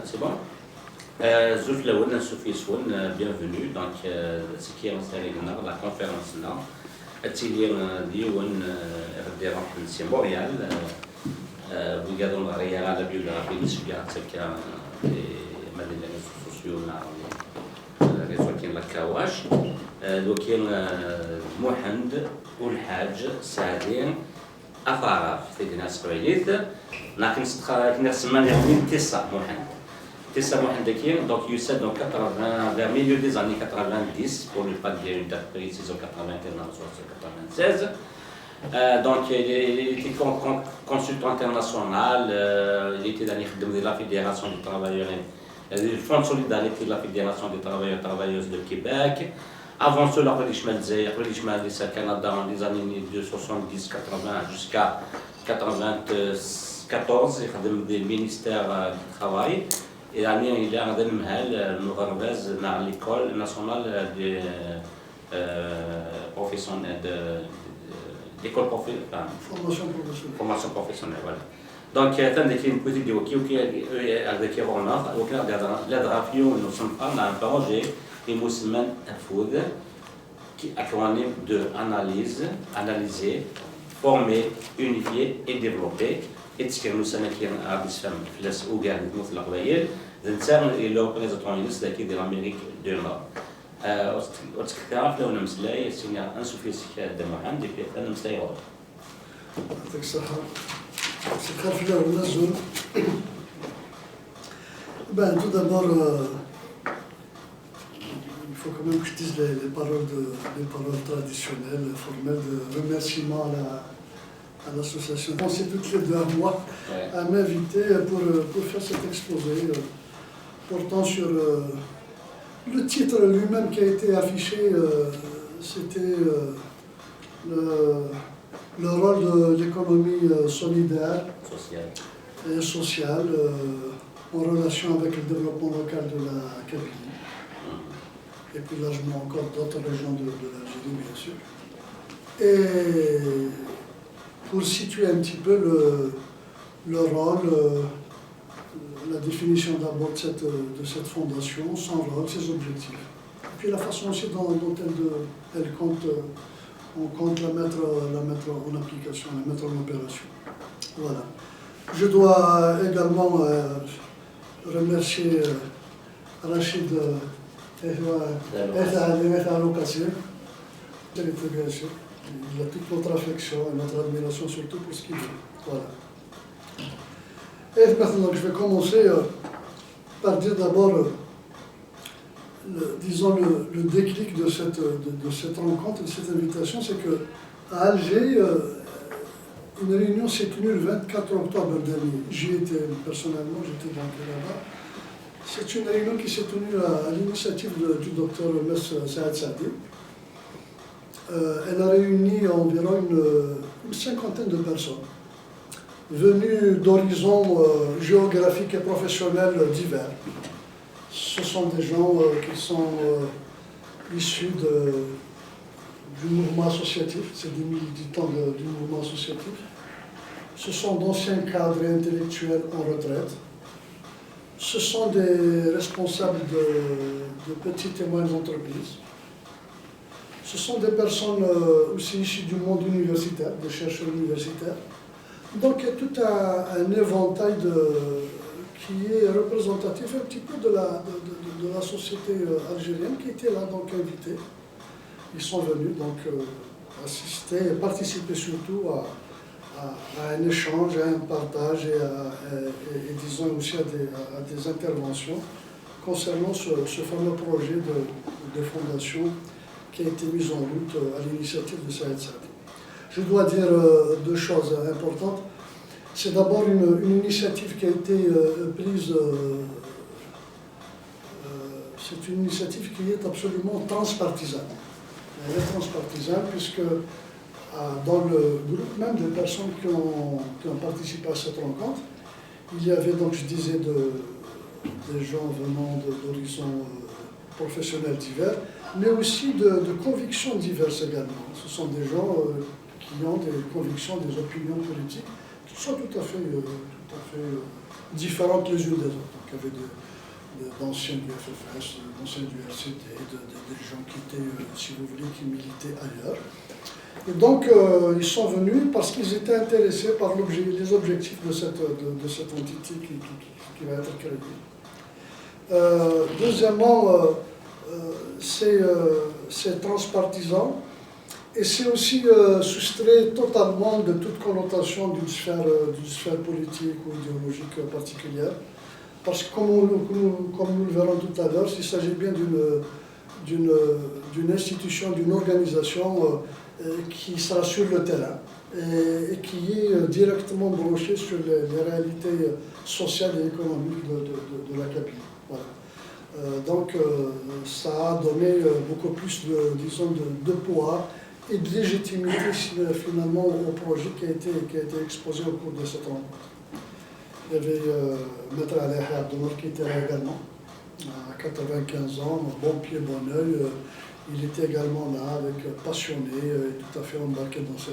C'est bon. Zouf Laoun, Sophie Swan, bienvenue. Donc, ce qui est installé dans la conférence là, Atelier Diwan, RDR Montréal, vous regardez la biographie de Sugar, c'est qu'il y a des réseaux sociaux, les réseaux qui sont la Kawash, donc il y a Mohand, Oulhaj, Saadin, Afara, c'est des nationalités. لكن كنا سمعنا يعني تسع محدثين donc you said dans 80 vers milieu des années 90 pour ne pas dire une date précise en 81 ou 96 donc il était consultant international il était dans la fédération des travailleurs le fonds de solidarité de la fédération des travailleurs et travailleuses de Québec avant cela au Canada dans les années de 70 80 jusqu'à 94 يخدم بالمينيستير du travail et l'année il a عندنا مهال مغرباز مع l'école nationale de professionnelle d'école formation professionnelle voilà donc تندك une petite vidéo qui avec Ronald وكنا la drafio nous sommes dans un projet المسمى الفود qui acronyme de analyser former unifier et développer اتكلموا سنه كي عاد يفهم فلاس وكاع مثل القبائل الانسان اللي هو بريزونطون يونس ذاك ديال امريك دو نور وتكثر لو نمسلاي سينا انسوفيس كاد محمد في انا مسلاي يعطيك الصحه سكر في الاول نزول ben tout d'abord il faut quand même que je dise les paroles traditionnelles formelles de remerciement à l'association. C'est toutes les 2 mois à m'inviter pour faire cet exposé portant sur le titre lui-même qui a été affiché, c'était le rôle de l'économie solidaire et sociale en relation avec le développement local de la Kabylie et plus largement encore d'autres régions de l'Algérie bien sûr. Et pour situer un petit peu le rôle, la définition d'abord de cette fondation, son rôle, ses objectifs. Et puis la façon aussi dont elle compte, on compte la mettre en application, la mettre en opération. Voilà. Je dois également remercier Rachid il a toute notre affection et notre admiration, surtout pour ce qu'il fait. Voilà. Et maintenant, je vais commencer par dire d'abord, disons, le déclic de cette rencontre, de cette invitation, c'est qu'à Alger, une réunion s'est tenue le 24 octobre dernier. J'y étais personnellement, j'étais donc là-bas. C'est une réunion qui s'est tenue à l'initiative du docteur Mess Saad Saadi. Elle a réuni environ une cinquantaine de personnes, venues d'horizons géographiques et professionnels divers. Ce sont des gens qui sont issus du mouvement associatif, c'est des militants du mouvement associatif. Ce sont d'anciens cadres et intellectuels en retraite. Ce sont des responsables de petites et moyennes entreprises. Ce sont des personnes aussi issues du monde universitaire, des chercheurs universitaires. Donc il y a tout un éventail qui est représentatif un petit peu de la société algérienne qui était là donc invités. Ils sont venus donc assister et participer surtout à un échange, à un partage et disons aussi à des interventions concernant ce fameux projet de fondation qui a été mise en route à l'initiative de Saad Saadi. Je dois dire 2 choses importantes. C'est d'abord une initiative qui a été prise, c'est une initiative qui est absolument transpartisane. Elle est transpartisane puisque dans le groupe même des personnes qui ont participé à cette rencontre, il y avait donc, je disais, des gens venant d'horizons professionnels divers, mais aussi de convictions diverses également. Ce sont des gens qui ont des convictions, des opinions politiques qui sont tout à fait différentes les unes des autres. Donc, il y avait d'anciens du FFS, d'anciens du RCD, des gens qui étaient, si vous voulez, qui militaient ailleurs. Et donc, ils sont venus parce qu'ils étaient intéressés par les objectifs de cette entité qui va être créée. Deuxièmement, c'est transpartisan et c'est aussi soustrait totalement de toute connotation d'une sphère politique ou idéologique particulière. Parce que comme nous le verrons tout à l'heure, il s'agit bien d'une institution, d'une organisation qui sera sur le terrain et qui est directement branchée sur les réalités sociales et économiques de la Kabylie. Voilà. Donc ça a donné beaucoup plus de poids et de légitimité finalement au projet qui a été exposé au cours de cette rencontre. Il y avait Maître Alain Abdoumar qui était là également, à 95 ans, bon pied, bon oeil. Il était également là, passionné et tout à fait embarqué dans ce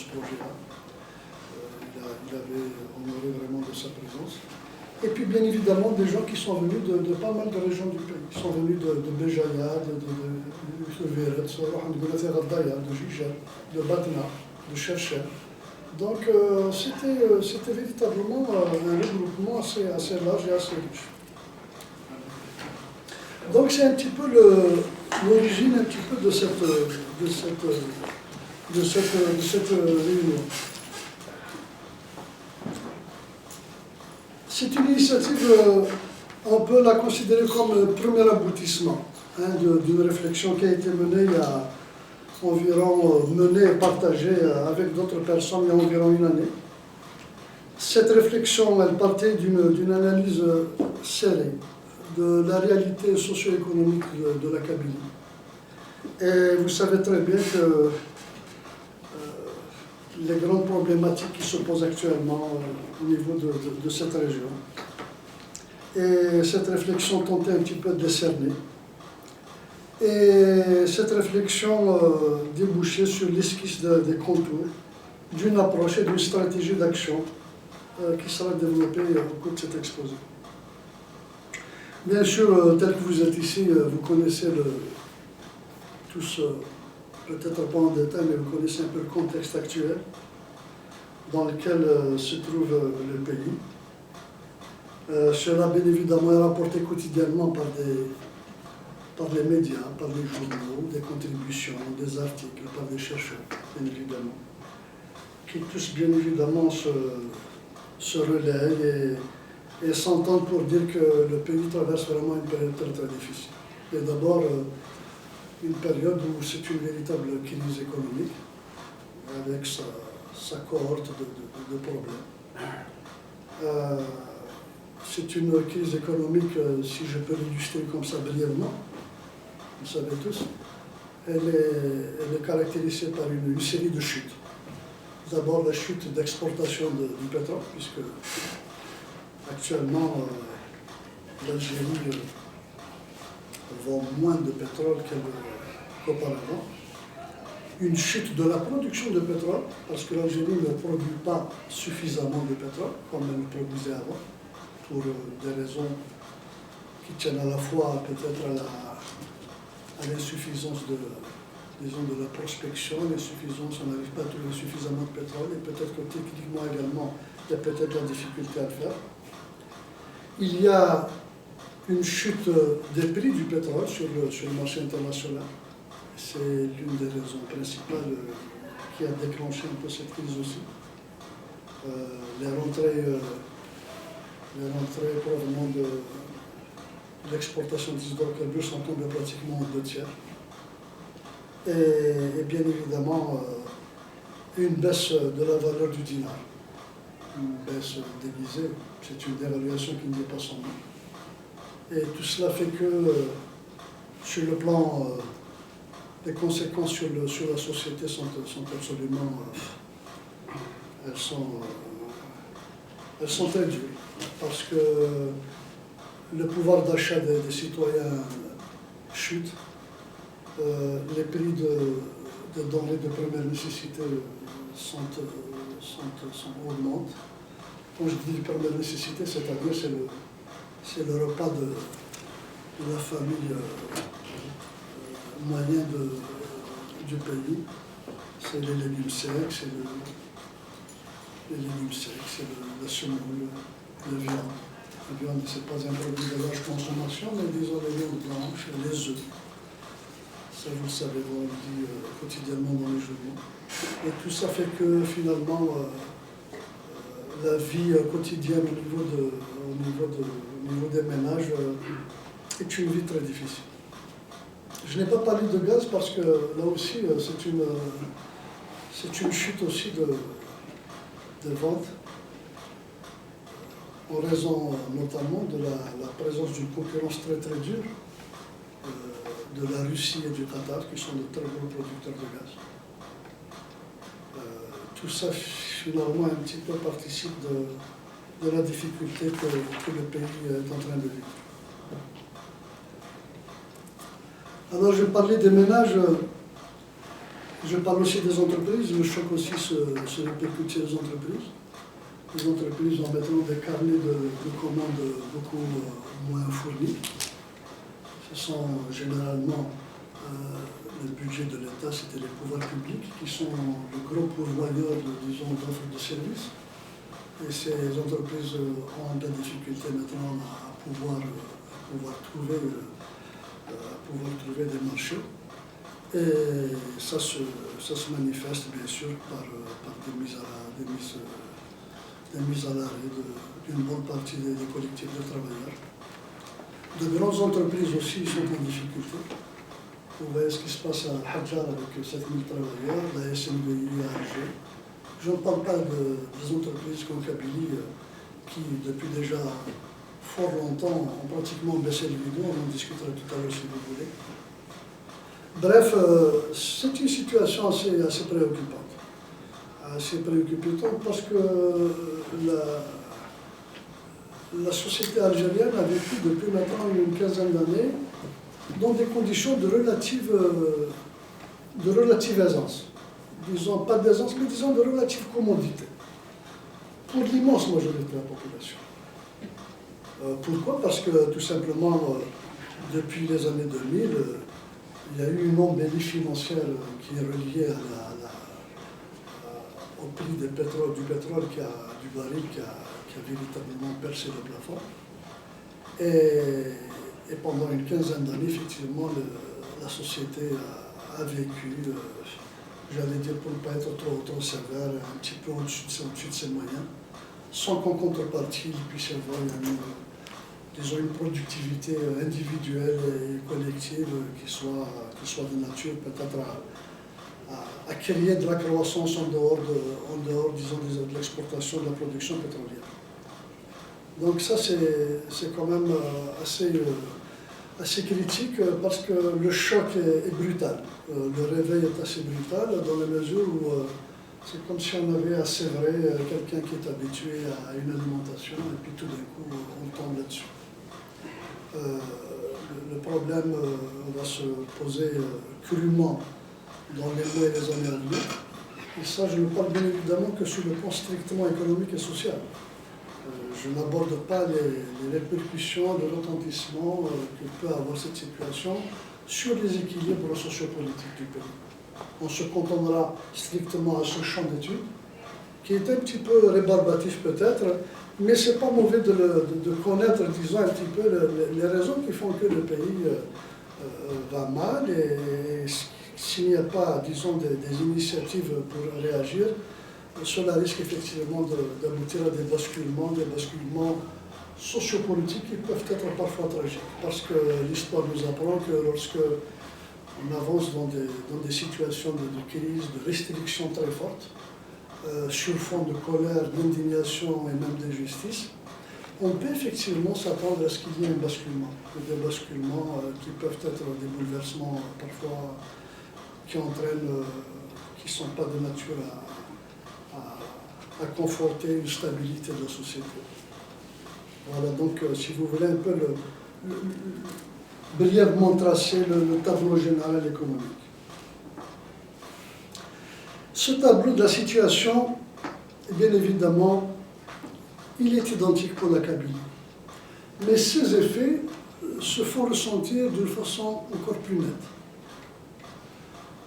projet-là. Il avait honoré vraiment de sa présence. Et puis bien évidemment des gens qui sont venus de pas mal de régions du pays. Ils sont venus de Béjaïa, de Véret, de Jijel, de Batna, de Cherchel. Donc c'était véritablement un regroupement assez large et assez riche. Donc c'est un petit peu l'origine un petit peu de cette réunion. C'est une initiative, on peut la considérer comme le premier aboutissement d'une réflexion qui a été menée il y a environ, menée et partagée avec d'autres personnes il y a environ une année. Cette réflexion, elle partait d'une analyse serrée de la réalité socio-économique de la Kabylie. Et vous savez très bien que les grandes problématiques qui se posent actuellement au niveau de cette région. Et cette réflexion tentait un petit peu de décerner. Et cette réflexion débouchait sur l'esquisse des contours d'une approche et d'une stratégie d'action qui sera développée au cours de cet exposé. Bien sûr, tel que vous êtes ici, vous connaissez tous, peut-être pas en détail, mais vous connaissez un peu le contexte actuel dans lequel se trouve le pays. Cela, bien évidemment, est rapporté quotidiennement par les médias, par les journaux, des contributions, des articles, par des chercheurs, bien évidemment, qui tous, bien évidemment, se relaient et s'entendent pour dire que le pays traverse vraiment une période très, très difficile. Et d'abord, une période où c'est une véritable crise économique, avec sa cohorte de problèmes. C'est une crise économique, si je peux l'illustrer comme ça brièvement, vous savez tous, elle est caractérisée par une série de chutes. D'abord la chute d'exportation du pétrole, puisque actuellement l'Algérie vend moins de pétrole qu'auparavant. Une chute de la production de pétrole, parce que l'Algérie ne produit pas suffisamment de pétrole, comme elle le produisait avant, pour des raisons qui tiennent à la fois peut-être à l'insuffisance de la prospection, l'insuffisance, on n'arrive pas à trouver suffisamment de pétrole, et peut-être que techniquement également, il y a peut-être la difficulté à le faire. Il y a une chute des prix du pétrole sur le marché international. C'est l'une des raisons principales qui a déclenché un peu cette crise aussi. Les rentrées provenant de l'exportation des hydrocarbures sont tombées pratiquement en 2/3. Et bien évidemment, une baisse de la valeur du dinar. Une baisse déguisée, c'est une dévaluation qui ne dit pas son nom. Et tout cela fait que, sur le plan des conséquences sur la société sont absolument... elles sont très dures, parce que le pouvoir d'achat des citoyens chute, les prix des denrées de première nécessité augmentent. Quand je dis première nécessité, c'est-à-dire c'est le repas de la famille moyenne du pays. C'est les légumes secs, c'est la semoule, la viande. La viande, ce n'est pas un produit de large consommation, mais disons les viandes blanches, les œufs. Ça, vous le savez, on le dit quotidiennement dans les journaux. Et tout ça fait que finalement, la vie quotidienne au niveau des ménages est une vie très difficile. Je n'ai pas parlé de gaz parce que là aussi, c'est une chute aussi de ventes, en raison notamment de la présence d'une concurrence très très dure de la Russie et du Qatar, qui sont de très gros producteurs de gaz. Tout ça, finalement, un petit peu participe de la difficulté que le pays est en train de vivre. Alors, je parlais des ménages, je parle aussi des entreprises. Le choc aussi se répercute sur les entreprises. Les entreprises ont maintenant des carnets de commandes beaucoup moins fournis. Ce sont généralement le budget de l'État, c'était les pouvoirs publics qui sont le gros pourvoyeur d'offres de services. Et ces entreprises ont des difficultés maintenant à pouvoir trouver des marchés. Et ça se manifeste bien sûr par des mises à l'arrêt d'une bonne partie des collectifs de travailleurs. De grandes entreprises aussi sont en difficulté. Vous voyez ce qui se passe à Hadjar avec 7000 travailleurs, la SNVI à Alger. Je ne parle pas des entreprises comme Kabylie qui, depuis déjà fort longtemps, ont pratiquement baissé le rideau. On en discutera tout à l'heure si vous voulez. Bref, c'est une situation assez préoccupante. Assez préoccupante parce que la société algérienne a vécu depuis maintenant une quinzaine d'années dans des conditions de relative aisance. Disons pas d'aisance, mais disons de relative commodité. Pour l'immense majorité de la population. Pourquoi? Parce que tout simplement, depuis les années 2000, il y a eu une embellie financière qui est reliée au prix du pétrole, du baril qui a véritablement percé le plafond. Et pendant une quinzaine d'années, effectivement, la société a vécu, j'allais dire pour ne pas être trop sévère, un petit peu au-dessus de ses moyens, sans qu'en contrepartie, il puisse y avoir une productivité individuelle et collective qui soit de nature peut-être à créer de la croissance en dehors disons, de l'exportation de la production pétrolière. Donc ça, c'est quand même assez critique parce que le choc est brutal. Le réveil est assez brutal dans la mesure où c'est comme si on avait à sévrer quelqu'un qui est habitué à une alimentation et puis tout d'un coup on tombe là-dessus. Le problème va se poser crûment dans les mois et les années à venir. Et ça, je ne parle bien évidemment que sur le plan strictement économique et social. Je n'aborde pas les répercussions, le retentissement que peut avoir cette situation sur les équilibres sociopolitiques du pays. On se contentera strictement à ce champ d'études, qui est un petit peu rébarbatif peut-être, mais ce n'est pas mauvais de connaître, disons, un petit peu les raisons qui font que le pays va mal, et s'il n'y a pas, disons, des initiatives pour réagir, cela risque effectivement d'aboutir à des basculements sociopolitiques qui peuvent être parfois tragiques. Parce que l'histoire nous apprend que lorsque on avance dans des situations de crise, de restrictions très fortes, sur fond de colère, d'indignation et même d'injustice, on peut effectivement s'attendre à ce qu'il y ait un basculement. Des basculements qui peuvent être des bouleversements parfois qui entraînent, qui ne sont pas de nature à conforter une stabilité de la société. Voilà, donc si vous voulez un peu brièvement tracer le tableau général économique. Ce tableau de la situation, bien évidemment, il est identique pour la Kabylie. Mais ces effets se font ressentir d'une façon encore plus nette.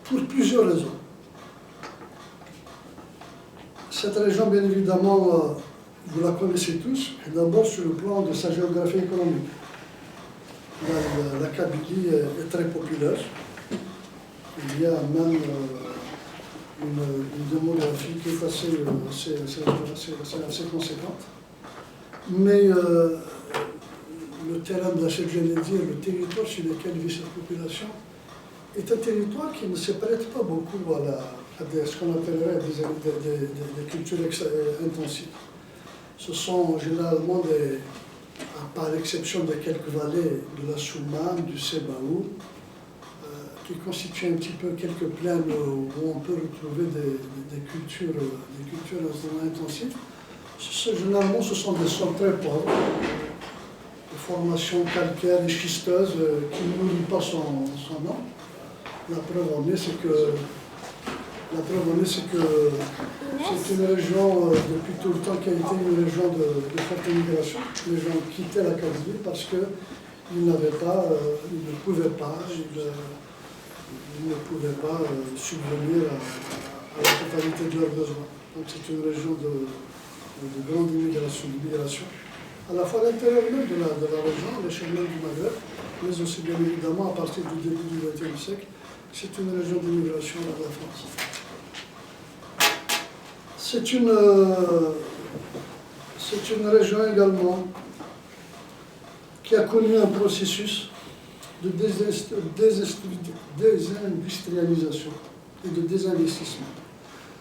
Pour plusieurs raisons. Cette région, bien évidemment, vous la connaissez tous, et d'abord sur le plan de sa géographie économique. La Kabylie est très populaire. Il y a même une démographie qui est assez conséquente. Mais le terrain de la je viens de dire, le territoire sur lequel vit cette population, est un territoire qui ne se prête pas beaucoup à ce qu'on appellerait des cultures intensives. Ce sont généralement par l'exception de quelques vallées de la Soumane, du Sebaou, qui constituent un petit peu quelques plaines où on peut retrouver des cultures intensives. Généralement, ce sont des sols très pauvres, de formation calcaire et schisteuse qui ne nourrit pas son nom. La preuve en est, c'est que c'est une région, depuis tout le temps, qui a été une région de forte immigration. Les gens quittaient la Kabylie parce qu'ils n'avaient pas, ils ne pouvaient pas subvenir à la totalité de leurs besoins. Donc c'est une région de grande immigration, à la fois à l'intérieur même de la région, à l'échelle même du Maghreb, mais aussi bien évidemment à partir du début du XXe siècle. C'est une région d'immigration de la France. C'est une région également qui a connu un processus de désindustrialisation et de désinvestissement.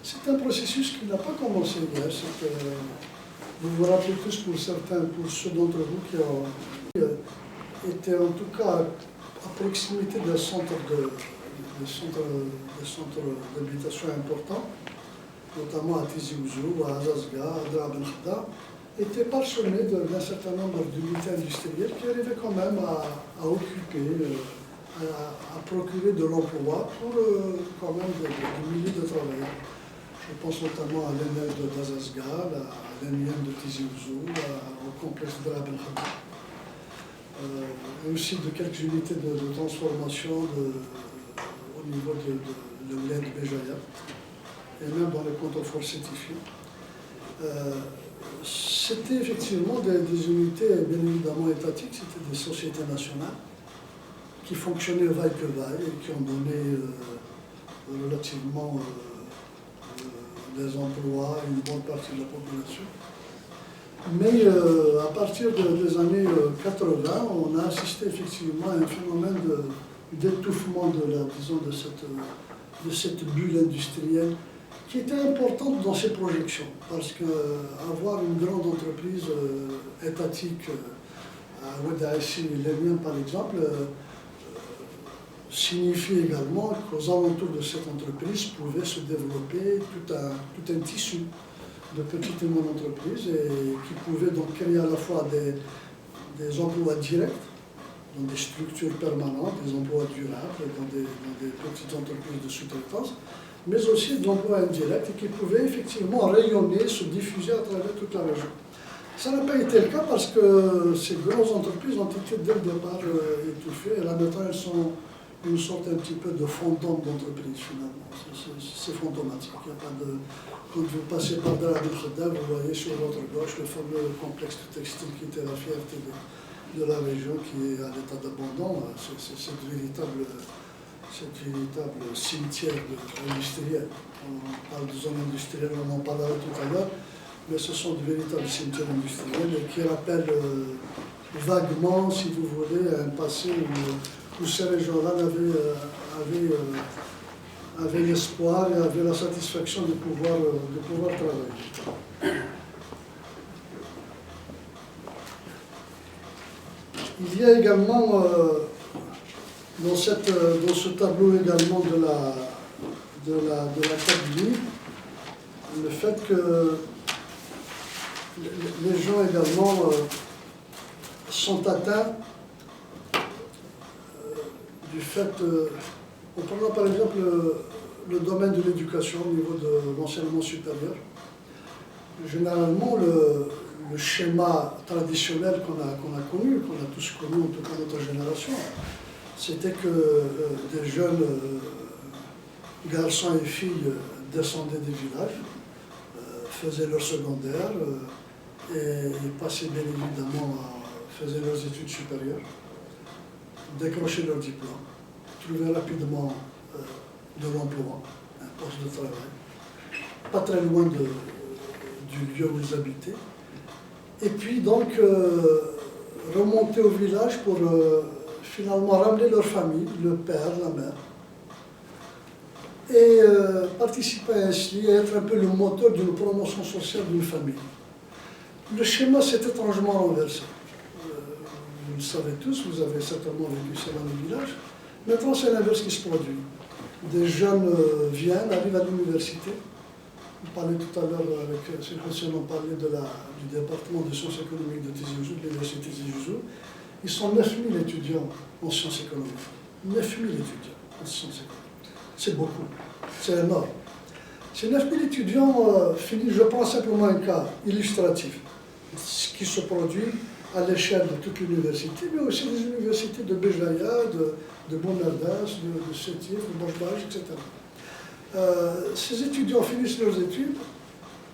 C'est un processus qui n'a pas commencé hier. Vous vous rappelez tous, pour ceux d'entre vous qui étaient en tout cas à proximité d'un centre d'habitation important, notamment à Tizi Ouzou, à Azazga, à Drab el-Khda, était parsemé d'un certain nombre d'unités industrielles qui arrivaient quand même à occuper, à procurer de l'emploi pour quand même des milliers de travailleurs. Je pense notamment à l'ENEL d'Azazga, à l'ENIM de Tizi Ouzou, au complexe de Drab el-Khda. Et aussi de quelques unités de transformation au niveau de l'aide de Béjaïa, et même dans les contreforts certifiés. C'était effectivement des unités bien évidemment étatiques, c'était des sociétés nationales qui fonctionnaient vaille que vaille et qui ont donné relativement des emplois à une bonne partie de la population. Mais à partir des années 80, on a assisté effectivement à un phénomène d'étouffement de cette bulle industrielle qui était importante dans ses projections, parce qu'avoir une grande entreprise étatique à Oued-Aïssi et l'Emien par exemple, signifie également qu'aux alentours de cette entreprise pouvait se développer tout un tissu de petites et moyennes entreprises et qui pouvaient donc créer à la fois des emplois directs dans des structures permanentes, des emplois durables dans des petites entreprises de sous-traitance, mais aussi de l'emploi indirect et qui pouvaient effectivement rayonner, se diffuser à travers toute la région. Ça n'a pas été le cas parce que ces grandes entreprises ont été dès le départ étouffées et là maintenant elles sont une sorte un petit peu de fantôme d'entreprise finalement. C'est fantomatique. Il y a pas de... Quand vous passez par Drab el-Khda, vous voyez sur votre gauche le fameux complexe textile qui était la fierté de la région qui est à l'état d'abandon. C'est cette véritable cimetière industriel. On parle de zone industrielle, on en parlera tout à l'heure, mais ce sont de véritables cimetières industriels et qui rappellent vaguement, si vous voulez, un passé où ces régions-là avaient l'espoir et avaient la satisfaction de pouvoir travailler. Il y a également dans ce tableau également de la Kabylie, le fait que les gens également sont atteints du fait, en prenant par exemple le domaine de l'éducation au niveau de l'enseignement supérieur. Généralement, le schéma traditionnel qu'on a connu, qu'on a tous connu, en tout cas notre génération, c'était que des jeunes garçons et filles descendaient des villages, faisaient leur secondaire et passaient bien évidemment, faisaient leurs études supérieures, décrochaient leur diplôme, trouvaient rapidement de l'emploi, un poste de travail, pas très loin du lieu où ils habitaient. Et puis donc remonter au village pour finalement ramener leur famille, le père, la mère, et participer ainsi à être un peu le moteur d'une promotion sociale d'une famille. Le schéma s'est étrangement renversé. Vous le savez tous, vous avez certainement vécu ça dans les villages. Maintenant, c'est l'inverse qui se produit. Des jeunes viennent, arrivent à l'université. On parlait tout à l'heure avec Sébastien, on parlait du département de sciences économiques de Tizi Ouzou, de l'université Tizi Ouzou. Ils sont 9000 étudiants en sciences économiques. 9000 étudiants en sciences économiques. C'est beaucoup, c'est énorme. Ces 9000 étudiants finissent, je prends simplement un cas illustratif, ce qui se produit à l'échelle de toute l'université, mais aussi des universités de Béjaïa, de Bonardas, de Sétif, de Bojbaj, etc. Ces étudiants finissent leurs études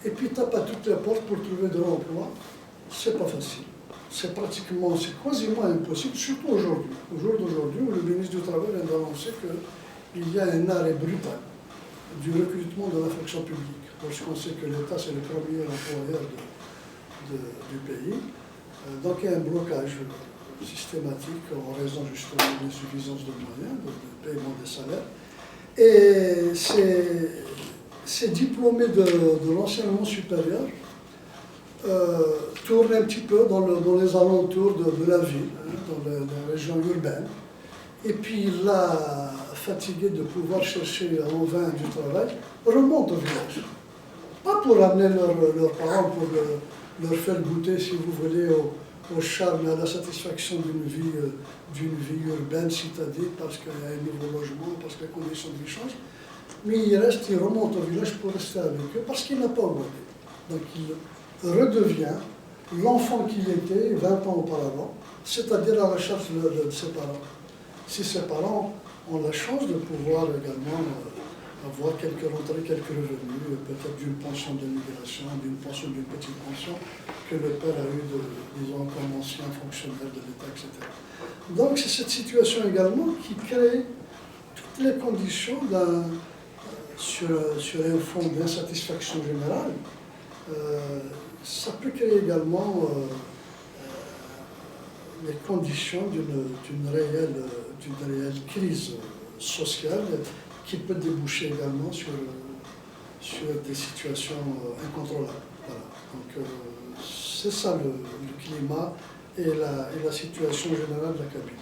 et puis tapent à toutes les portes pour trouver de l'emploi. C'est pas facile. C'est quasiment impossible, surtout aujourd'hui. Au jour d'aujourd'hui, où le ministre du Travail vient d'annoncer qu'il y a un arrêt brutal du recrutement de la fonction publique. Lorsqu'on sait que l'État, c'est le premier employeur du pays. Donc il y a un blocage systématique en raison justement de l'insuffisance de moyens, de paiement des salaires. Et ces diplômés de l'enseignement supérieur tournent un petit peu dans les alentours de la ville, dans les régions urbaines. Et puis là, fatigués de pouvoir chercher en vain du travail, remontent au village. Pas pour amener leurs parents, pour leur faire goûter, si vous voulez, au charme et à la satisfaction d'une vie urbaine, citadine, parce qu'il y a un nouveau logement, parce que les conditions de vie changent. Mais ils remontent au village pour rester avec eux, parce qu'il n'a pas augmenté. Donc il redevient l'enfant qu'il était 20 ans auparavant, c'est-à-dire à la charge de ses parents. Si ses parents ont la chance de pouvoir également avoir quelques rentrées, quelques revenus, peut-être d'une pension de migration, d'une petite pension que le père a eu, disons, comme ancien fonctionnaire de l'État, etc. Donc c'est cette situation également qui crée toutes les conditions sur un fond d'insatisfaction générale. Ça peut créer également les conditions d'une réelle crise sociale qui peut déboucher également sur des situations incontrôlables. Voilà. Donc c'est ça le climat et la situation générale de la Kabylie.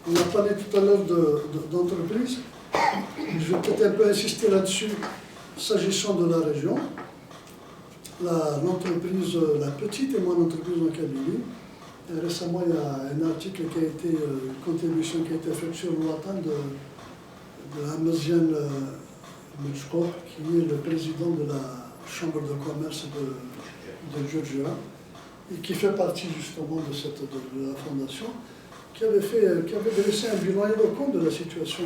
On a parlé tout à l'heure d'entreprise. Je vais peut-être un peu insister là-dessus, s'agissant de la région. L'entreprise, la petite et moyenne entreprise en Kabylie. Récemment, il y a un article qui a été, une contribution qui a été faite sur l'Ouatan de Hamazian Mujko, qui est le président de la Chambre de commerce de Georgia, et qui fait partie justement de la fondation, qui avait dressé un bilan éloquent de la situation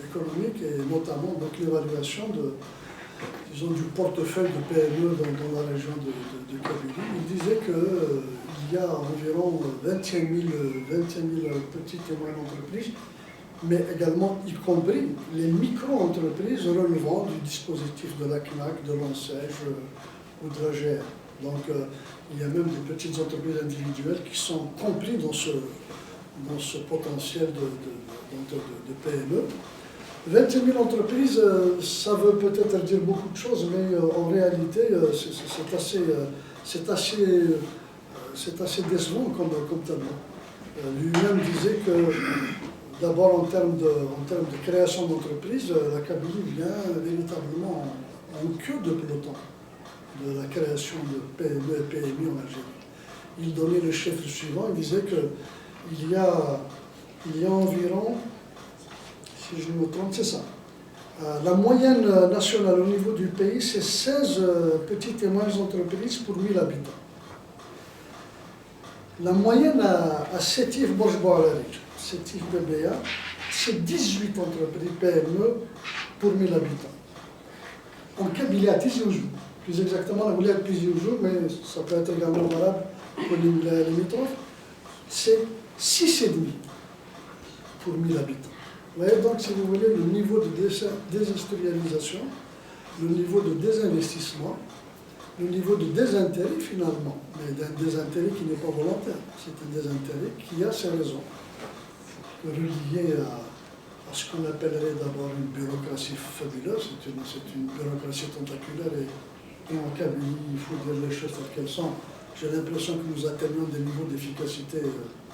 économique et notamment l'évaluation du portefeuille de PME dans la région de Kabylie. Il disait qu'il y a environ 25 000 petites et moyennes entreprises, mais également y compris les micro-entreprises relevant du dispositif de la CNAC, de l'ANSEJ ou de la GR. Donc il y a même des petites entreprises individuelles qui sont comprises dans ce potentiel de PME. 25 000 entreprises, ça veut peut-être dire beaucoup de choses, mais en réalité, c'est assez décevant comme tableau. Lui-même disait que, d'abord en termes de création d'entreprises, la Kabylie vient véritablement en queue de peloton de la création de PME et PMI en Algérie. il donnait le chiffre suivant, il disait qu'il y a environ, si je ne me trompe, c'est ça. La moyenne nationale au niveau du pays, c'est 16 petites et moyennes entreprises pour 1000 habitants. La moyenne à Sétif Borj-Bouararic, Sétif BBA, c'est 18 entreprises PME pour 1000 habitants. En Kabylie, à Tizi Ouzou, plus exactement la wilaya de Tizi Ouzou, mais ça peut être également valable pour les limitrophes, c'est 6,5 pour 1000 habitants. Vous voyez donc, si vous voulez, le niveau de désindustrialisation, le niveau de désinvestissement, le niveau de désintérêt finalement, mais d'un désintérêt qui n'est pas volontaire, c'est un désintérêt qui a ses raisons, reliées à ce qu'on appellerait d'abord une bureaucratie fabuleuse, c'est une bureaucratie tentaculaire et en Kabylie, il faut dire les choses telles qu'elles sont. J'ai l'impression que nous atteignons des niveaux d'efficacité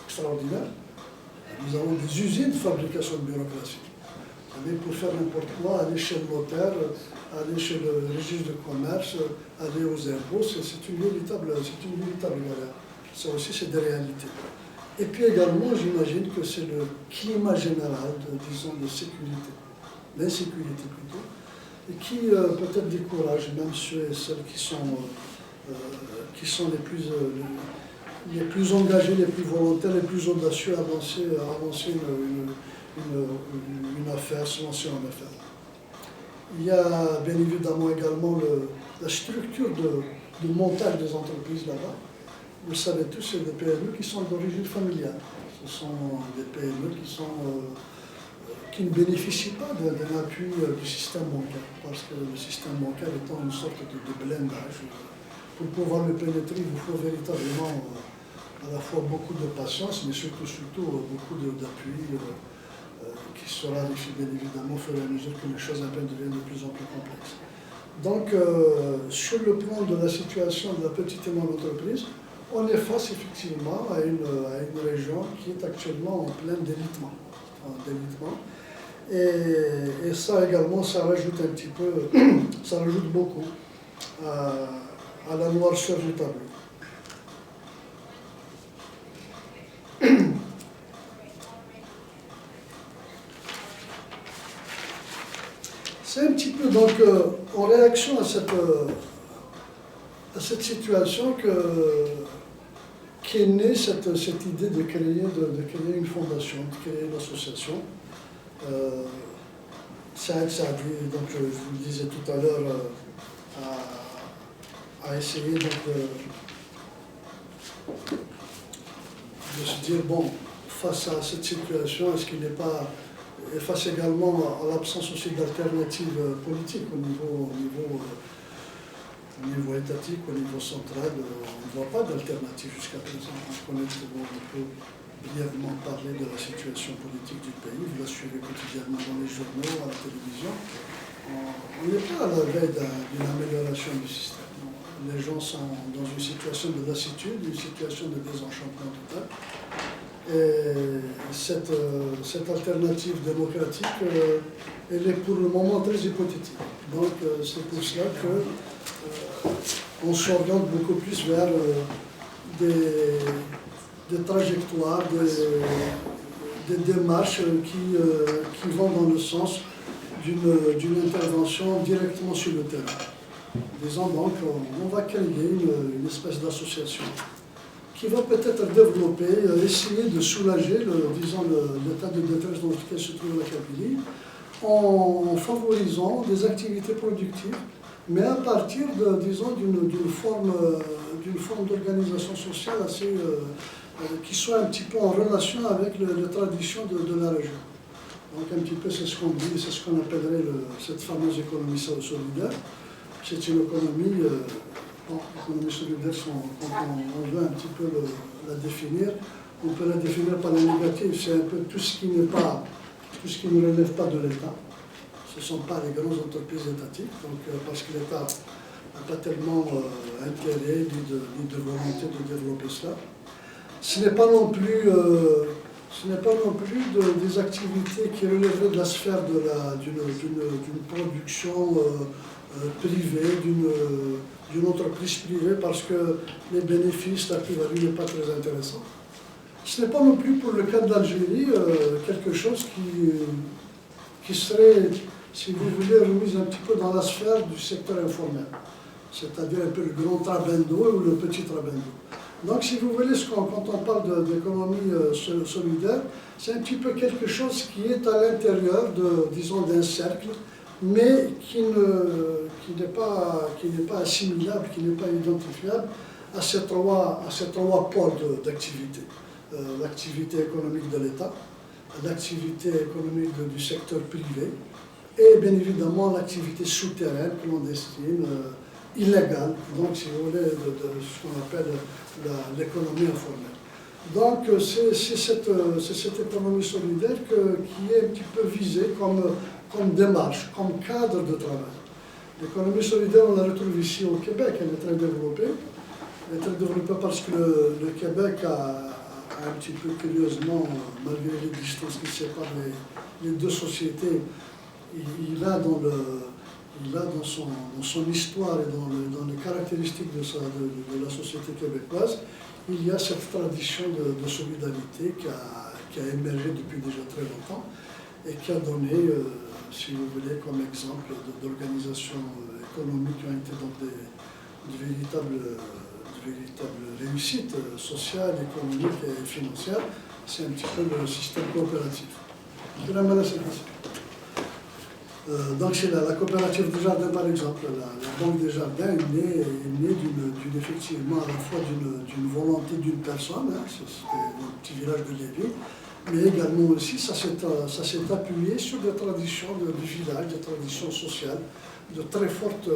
extraordinaires. Nous avons des usines de fabrication de bureaucratie. Aller pour faire n'importe quoi, aller chez le notaire, aller chez le registre de commerce, aller aux impôts, c'est une véritable galère. Ça aussi, c'est des réalités. Et puis également, j'imagine que c'est le climat général, disons, de sécurité, d'insécurité plutôt, et qui peut-être décourage même ceux et celles qui sont les plus engagés, les plus volontaires, les plus audacieux à avancer une affaire, se lancer en affaire. Il y a bien évidemment également la structure de montage des entreprises là-bas. Vous le savez tous, c'est des PME qui sont d'origine familiale. Ce sont des PME qui ne bénéficient pas d'un appui du système bancaire, parce que le système bancaire étant une sorte de blindage. Pour pouvoir le pénétrer, il vous faut véritablement à la fois beaucoup de patience, mais surtout beaucoup d'appui qui sera enrichi bien évidemment au fur et à mesure que les choses deviennent de plus en plus complexes. Donc, sur le plan de la situation de la petite et moyenne entreprise, on est face effectivement à une région qui est actuellement en plein délitement. Et ça également, ça rajoute un petit peu, ça rajoute beaucoup à la noirceur du tableau. C'est un petit peu donc en réaction à cette situation qu'est née cette idée de créer une fondation, de créer une association. Saad Saadi, donc je vous le disais tout à l'heure, a essayé donc de se dire, bon, face à cette situation, est-ce qu'il n'est pas, et face également à l'absence aussi d'alternatives politiques au niveau étatique, au niveau central, on ne voit pas d'alternative jusqu'à présent. On peut brièvement parler de la situation politique du pays, vous la suivez quotidiennement dans les journaux, à la télévision. On n'est pas à la veille d'une amélioration du système. Les gens sont dans une situation de lassitude, une situation de désenchantement total. Et cette alternative démocratique, elle est pour le moment très hypothétique. Donc c'est pour cela qu'on s'oriente beaucoup plus vers des trajectoires, des démarches qui vont dans le sens d'une intervention directement sur le terrain. Disons donc, on va créer une espèce d'association qui va peut-être développer, essayer de soulager l'état de détresse dans lequel se trouve la Kabylie, en favorisant des activités productives, mais à partir d'une forme d'organisation sociale qui soit un petit peu en relation avec les traditions de la région. Donc un petit peu c'est ce qu'on dit, c'est ce qu'on appellerait cette fameuse économie solidaire. C'est une économie, l'économie solidaire, quand on veut un petit peu la définir, on peut la définir par la négative, c'est un peu tout ce qui ne relève pas de l'État. Ce ne sont pas les grandes entreprises étatiques, donc, parce que l'État n'a pas tellement intérêt ni de volonté de développer cela. Ce n'est pas non plus Ce n'est pas non plus des activités qui relèveraient de la sphère d'une production privée, d'une entreprise privée, parce que les bénéfices, la plus-value n'est pas très intéressant. Ce n'est pas non plus pour le cas de l'Algérie quelque chose qui serait, si vous voulez, remis un petit peu dans la sphère du secteur informel, c'est-à-dire un peu le grand trabendo ou le petit trabendo. Donc, si vous voulez, quand on parle d'économie solidaire, c'est un petit peu quelque chose qui est à l'intérieur, disons, d'un cercle, mais qui n'est pas assimilable, qui n'est pas identifiable à ces trois pôles d'activité. L'activité économique de l'État, l'activité économique du secteur privé, et bien évidemment l'activité souterraine, clandestine, illégale, donc si vous voulez, de ce qu'on appelle l'économie informelle. Donc c'est cette économie solidaire qui est un petit peu visée comme démarche, comme cadre de travail. L'économie solidaire, on la retrouve ici au Québec, elle est très développée. Elle est très développée parce que le Québec a un petit peu curieusement, malgré les distances qui séparent les deux sociétés, il a dans son histoire et dans les caractéristiques de la société québécoise, il y a cette tradition de solidarité qui a émergé depuis déjà très longtemps et qui a donné, si vous voulez, comme exemple d'organisations économiques qui ont été donc de véritables réussites sociales, économiques et financières. C'est un petit peu le système coopératif. Donc c'est la coopérative des jardins par exemple. La Banque des Jardins est née effectivement à la fois d'une volonté d'une personne, hein, c'était le petit village de Lévis, mais également aussi ça s'est appuyé sur des traditions du village, des traditions sociales, de très forte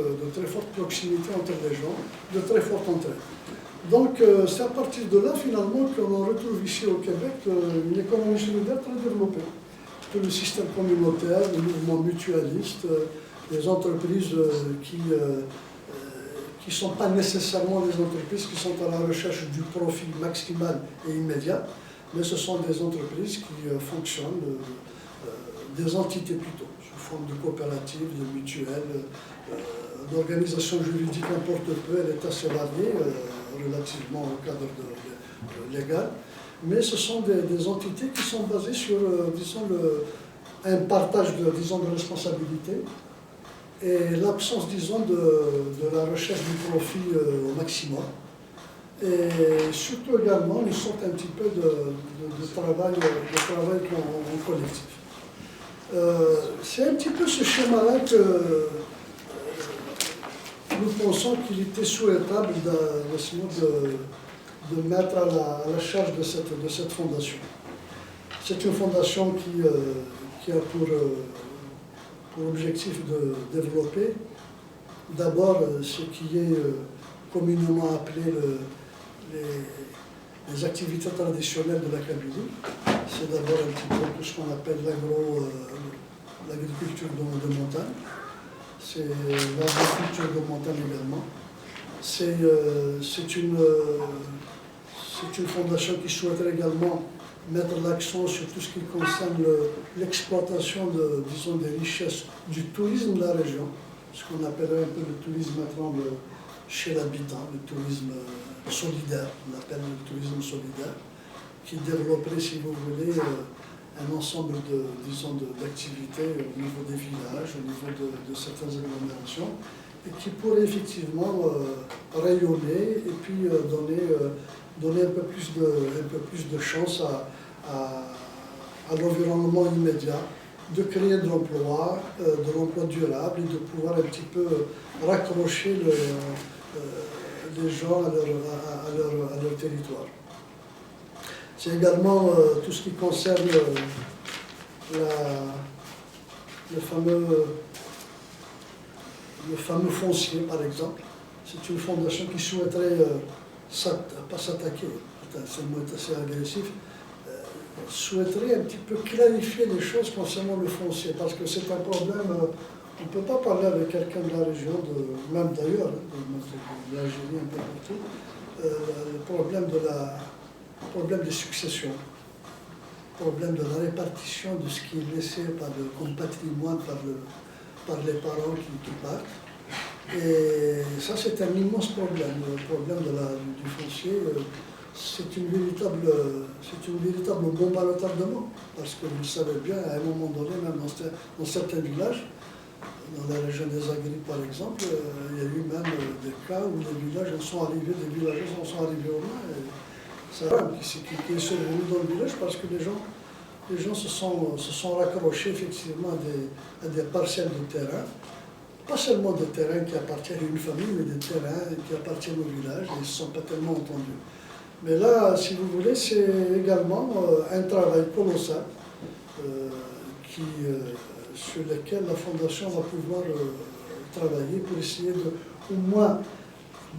proximité entre les gens, de très forte entraide. Donc c'est à partir de là finalement que l'on retrouve ici au Québec une économie solidaire très développée. Tout le système communautaire, le mouvement mutualiste, les entreprises qui ne sont pas nécessairement des entreprises qui sont à la recherche du profit maximal et immédiat, mais ce sont des entreprises qui fonctionnent, des entités plutôt, sous forme de coopératives, de mutuelles, d'organisations juridiques importe peu, elle est assez variée relativement au cadre légal. Mais ce sont des entités qui sont basées sur, disons, un partage de responsabilités et l'absence, disons, de la recherche du profit au maximum. Et surtout également une sorte un petit peu de travail en collectif. C'est un petit peu ce schéma-là que nous pensons qu'il était souhaitable de mettre à la charge de cette fondation. C'est une fondation qui a pour objectif de développer d'abord ce qui est communément appelé les activités traditionnelles de la Kabylie. C'est d'abord un petit peu tout ce qu'on appelle l'agriculture de montagne. C'est l'agriculture de montagne également. C'est une fondation qui souhaiterait également mettre l'accent sur tout ce qui concerne l'exploitation des richesses du tourisme de la région, ce qu'on appellerait un peu le tourisme maintenant chez l'habitant, le tourisme solidaire, on appelle le tourisme solidaire, qui développerait, si vous voulez, un ensemble d'activités au niveau des villages, au niveau de certaines agglomérations, et qui pourrait effectivement rayonner et puis donner un peu plus de chance à l'environnement immédiat, de créer de l'emploi durable et de pouvoir un petit peu raccrocher les gens à leur territoire. C'est également tout ce qui concerne le fameux foncier, par exemple. C'est une fondation qui souhaiterait pas s'attaquer, c'est un mot assez agressif, souhaiterait un petit peu clarifier les choses concernant le foncier, parce que c'est un problème, on ne peut pas parler avec quelqu'un de la région, même d'ailleurs, de l'Algérie, un peu partout, le problème des successions. problème de la répartition de ce qui est laissé comme patrimoine par les parents qui partent. Et ça, c'est un immense problème. Le problème du foncier, c'est une véritable bombe à retardement. Parce que vous le savez bien, à un moment donné, même dans certains villages, dans la région des Agrippes par exemple, il y a eu même des cas où des villageois en sont arrivés aux mains. C'est un drame qui est survenu dans le village parce que les gens se sont raccrochés effectivement à des parcelles de terrain. Pas seulement des terrains qui appartiennent à une famille, mais des terrains qui appartiennent au village et ils ne se sont pas tellement entendus. Mais là, si vous voulez, c'est également un travail colossal sur lequel la Fondation va pouvoir travailler pour essayer au moins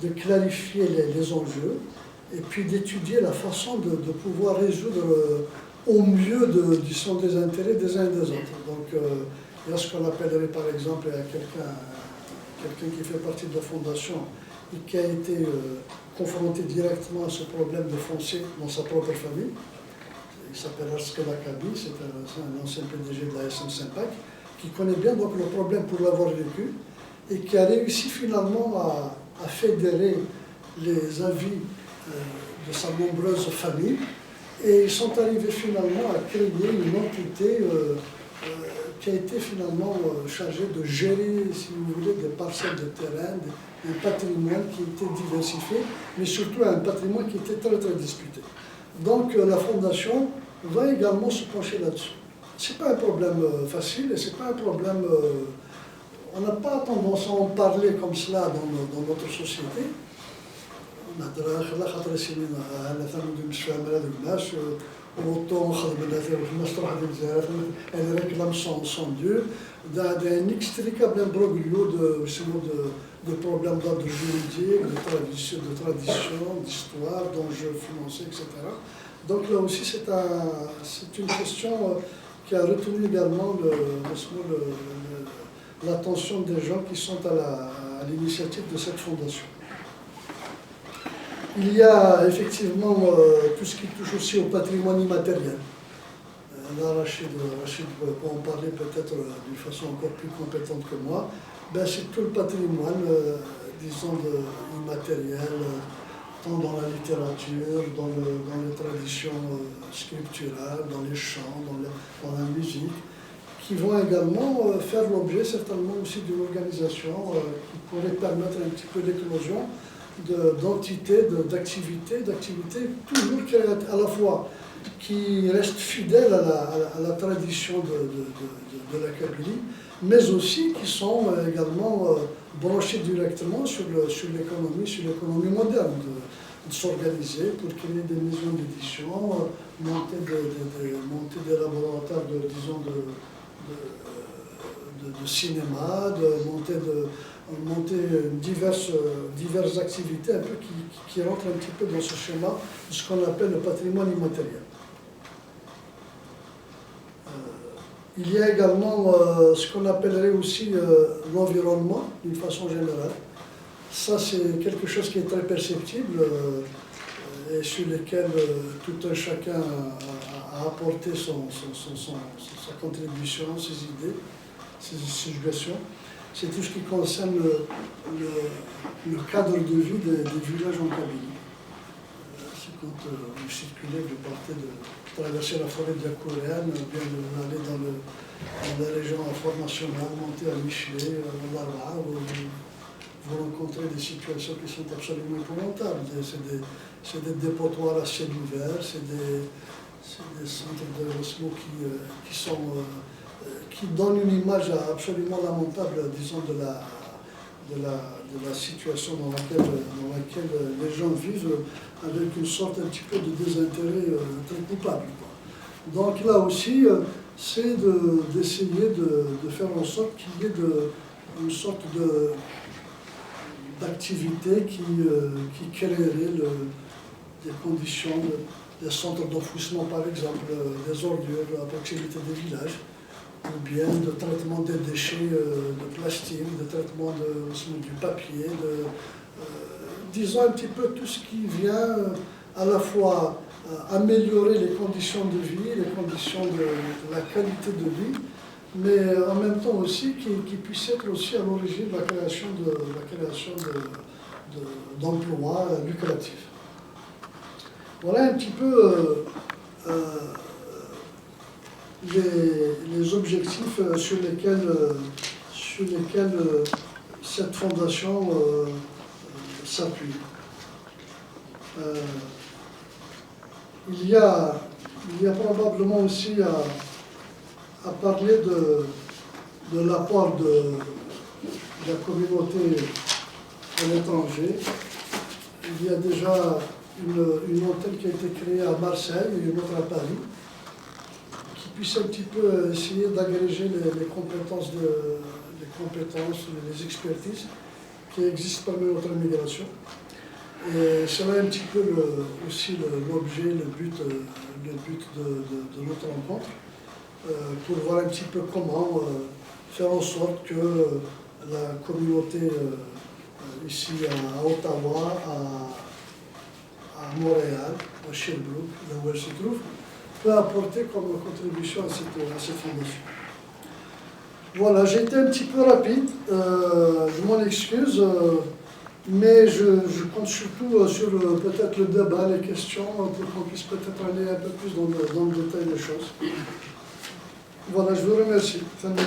de clarifier les enjeux et puis d'étudier la façon de pouvoir résoudre au mieux des intérêts des uns et des autres. Donc, il y a ce qu'on appellerait par exemple quelqu'un qui fait partie de la Fondation et qui a été confronté directement à ce problème de foncier dans sa propre famille. Il s'appelle Arskel Akabi, c'est un ancien PDG de la SM Saint-Pac, qui connaît bien donc le problème pour l'avoir vécu et qui a réussi finalement à fédérer les avis de sa nombreuse famille. Et ils sont arrivés finalement à créer une entité qui a été finalement chargée de gérer, si vous voulez, des parcelles de terrain, un patrimoine qui était diversifié, mais surtout un patrimoine qui était très très disputé. Donc la Fondation va également se pencher là-dessus. Ce n'est pas un problème facile et ce n'est pas un problème... on n'a pas tendance à en parler comme cela dans notre société. Elle réclame son Dieu d'un inextricable imbroglio de problèmes d'ordre juridique, de tradition, d'histoire, d'enjeux financiers, etc. Donc là aussi, c'est une question qui a retenu également l'attention des gens qui sont à l'initiative de cette fondation. Il y a effectivement tout ce qui touche aussi au patrimoine immatériel. Là, Rachid peut en parler peut-être d'une façon encore plus compétente que moi. C'est tout le patrimoine, disons, immatériel, tant dans la littérature, dans les traditions scripturales, dans les chants, dans la musique, qui vont également faire l'objet certainement aussi d'une organisation qui pourrait permettre un petit peu l'éclosion d'entités, d'activités toujours à la fois qui restent fidèles à la tradition de la Kabylie, mais aussi qui sont également branchés directement sur l'économie moderne, de s'organiser pour créer des maisons d'édition, monter des laboratoires de cinéma, monter diverses activités un peu qui rentrent un petit peu dans ce schéma de ce qu'on appelle le patrimoine immatériel. Il y a également ce qu'on appellerait aussi l'environnement d'une façon générale. Ça, c'est quelque chose qui est très perceptible et sur lequel tout un chacun a apporté sa contribution, ses idées, ses suggestions. C'est tout ce qui concerne le cadre de vie des villages en Kabylie. C'est quand vous circulez, vous partez de traverser la forêt de la Coréenne, bien d'aller dans la région à Fort National, monter à Michelet, à Lara, où vous rencontrez des situations qui sont absolument épouvantables. C'est des dépotoirs à ciel ouvert, c'est des centres de ressources qui donnent une image absolument lamentable, disons, de la situation dans laquelle les gens vivent avec une sorte un petit peu de désintérêt très coupable. Donc là aussi, c'est d'essayer de faire en sorte qu'il y ait une sorte d'activité qui créerait des conditions, des centres d'enfouissement par exemple, des ordures à proximité des villages, ou bien de traitement des déchets de plastique, de traitement du papier, disons un petit peu tout ce qui vient à la fois améliorer les conditions de vie, les conditions de la qualité de vie, mais en même temps aussi qui puisse être aussi à l'origine de la création d'emplois lucratifs. Voilà un petit peu les objectifs sur lesquels cette fondation s'appuie. Il y a probablement aussi à parler de l'apport de la communauté à l'étranger. Il y a déjà une antenne qui a été créée à Marseille et une autre à Paris, qui puisse un petit peu essayer d'agréger les compétences, les expertises qui existent parmi notre immigration. Et c'est un petit peu aussi l'objet, le but de notre rencontre, pour voir un petit peu comment faire en sorte que la communauté ici à Ottawa, à Montréal, à Sherbrooke, là où elle se trouve, peut apporter comme contribution à cette fondation. Voilà, j'ai été un petit peu rapide, je m'en excuse, mais je compte surtout sur peut-être le débat, les questions, pour qu'on puisse peut-être aller un peu plus dans le détail des choses. Voilà, je vous remercie. Merci.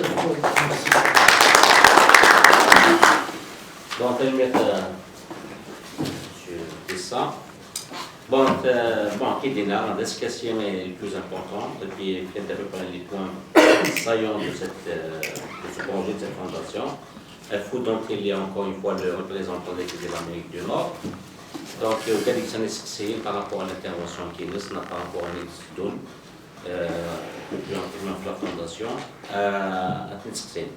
Donc, Monsieur Dessa. Bon, qui démarre, la discussion est le plus important, et puis peut-être à peu près les points saillants de ce projet, de cette fondation. Il faut donc qu'il y ait encore une fois le représentant de l'Amérique du Nord. Donc, auquel il s'en est par rapport à l'intervention qui est par rapport à l'Institut, depuis la fondation, à l'Institut.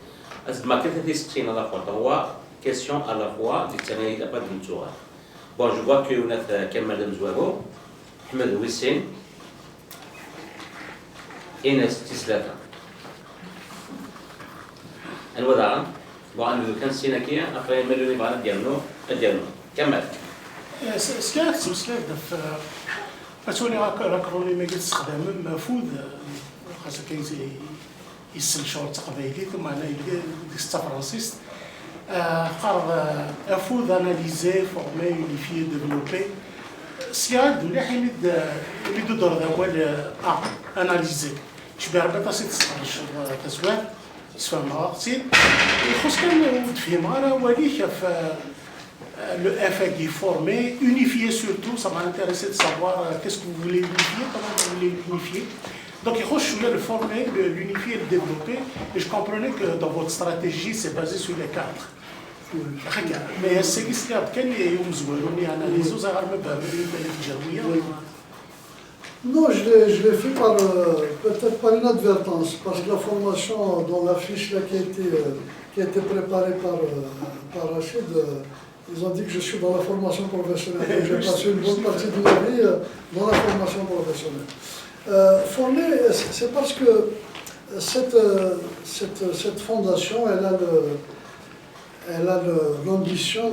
ما كنت تسكين على fois trois questions à la fois ديكتاني pas d'une sourate. Bon, je vois que هناك كمال مزوارو أحمد وسين إنس تسلاتا الوضع bon أنا كان سيناكيا après ملوني بعد ديالنا كمال سكات في فتوني راكروني ما قلت استخدام مفوض خاصة كيزي يسل شغل تقبيلي ثم انا ديك فرانسيس قرض افوض اناليزي فورمي يونيفي ديفلوبي سياد ولا حين اللي دور هو اناليزي شبه ربطه سيت تستخرج تسوات سفهم غاقتين يخص كان تفهم راه وليك في le FA qui est formé, unifié surtout, ça m'a intéressé de savoir qu'est-ce que vous voulez unifier, comment vous voulez l'unifier. Donc il faut le former, l'unifier, le développer. Et je comprenais que dans votre stratégie, c'est basé sur les cadres. Mais c'est ce qu'il y a quel est une analyse aux armes Non, je l'ai fait peut-être par inadvertance, parce que la formation dans la fiche là, qui a été préparée par Rachid, ils ont dit que je suis dans la formation professionnelle. J'ai passé une bonne partie de ma vie dans la formation professionnelle. Former, c'est parce que cette fondation, elle a l'ambition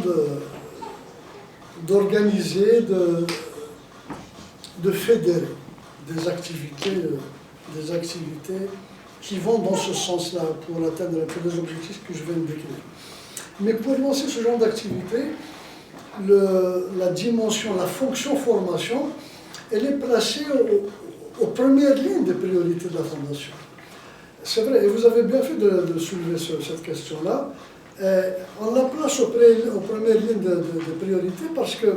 d'organiser, de fédérer des activités qui vont dans ce sens-là pour atteindre les objectifs que je viens de décrire. Mais pour lancer ce genre d'activité, la dimension, la fonction formation, elle est placée aux premières lignes des priorités de la Fondation. C'est vrai, et vous avez bien fait de soulever cette question-là. On la place aux premières lignes de priorité parce que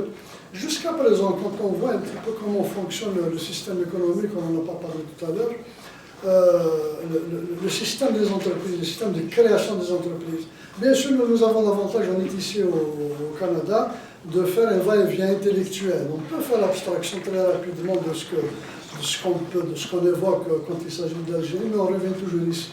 jusqu'à présent, quand on voit un petit peu comment fonctionne le système économique, on n'en a pas parlé tout à l'heure, le système des entreprises, le système de création des entreprises. Bien sûr, nous avons l'avantage, on est ici au Canada, de faire un va-et-vient intellectuel. On peut faire l'abstraction très rapidement de ce qu'on évoque quand il s'agit d'Algérie, mais on revient toujours ici.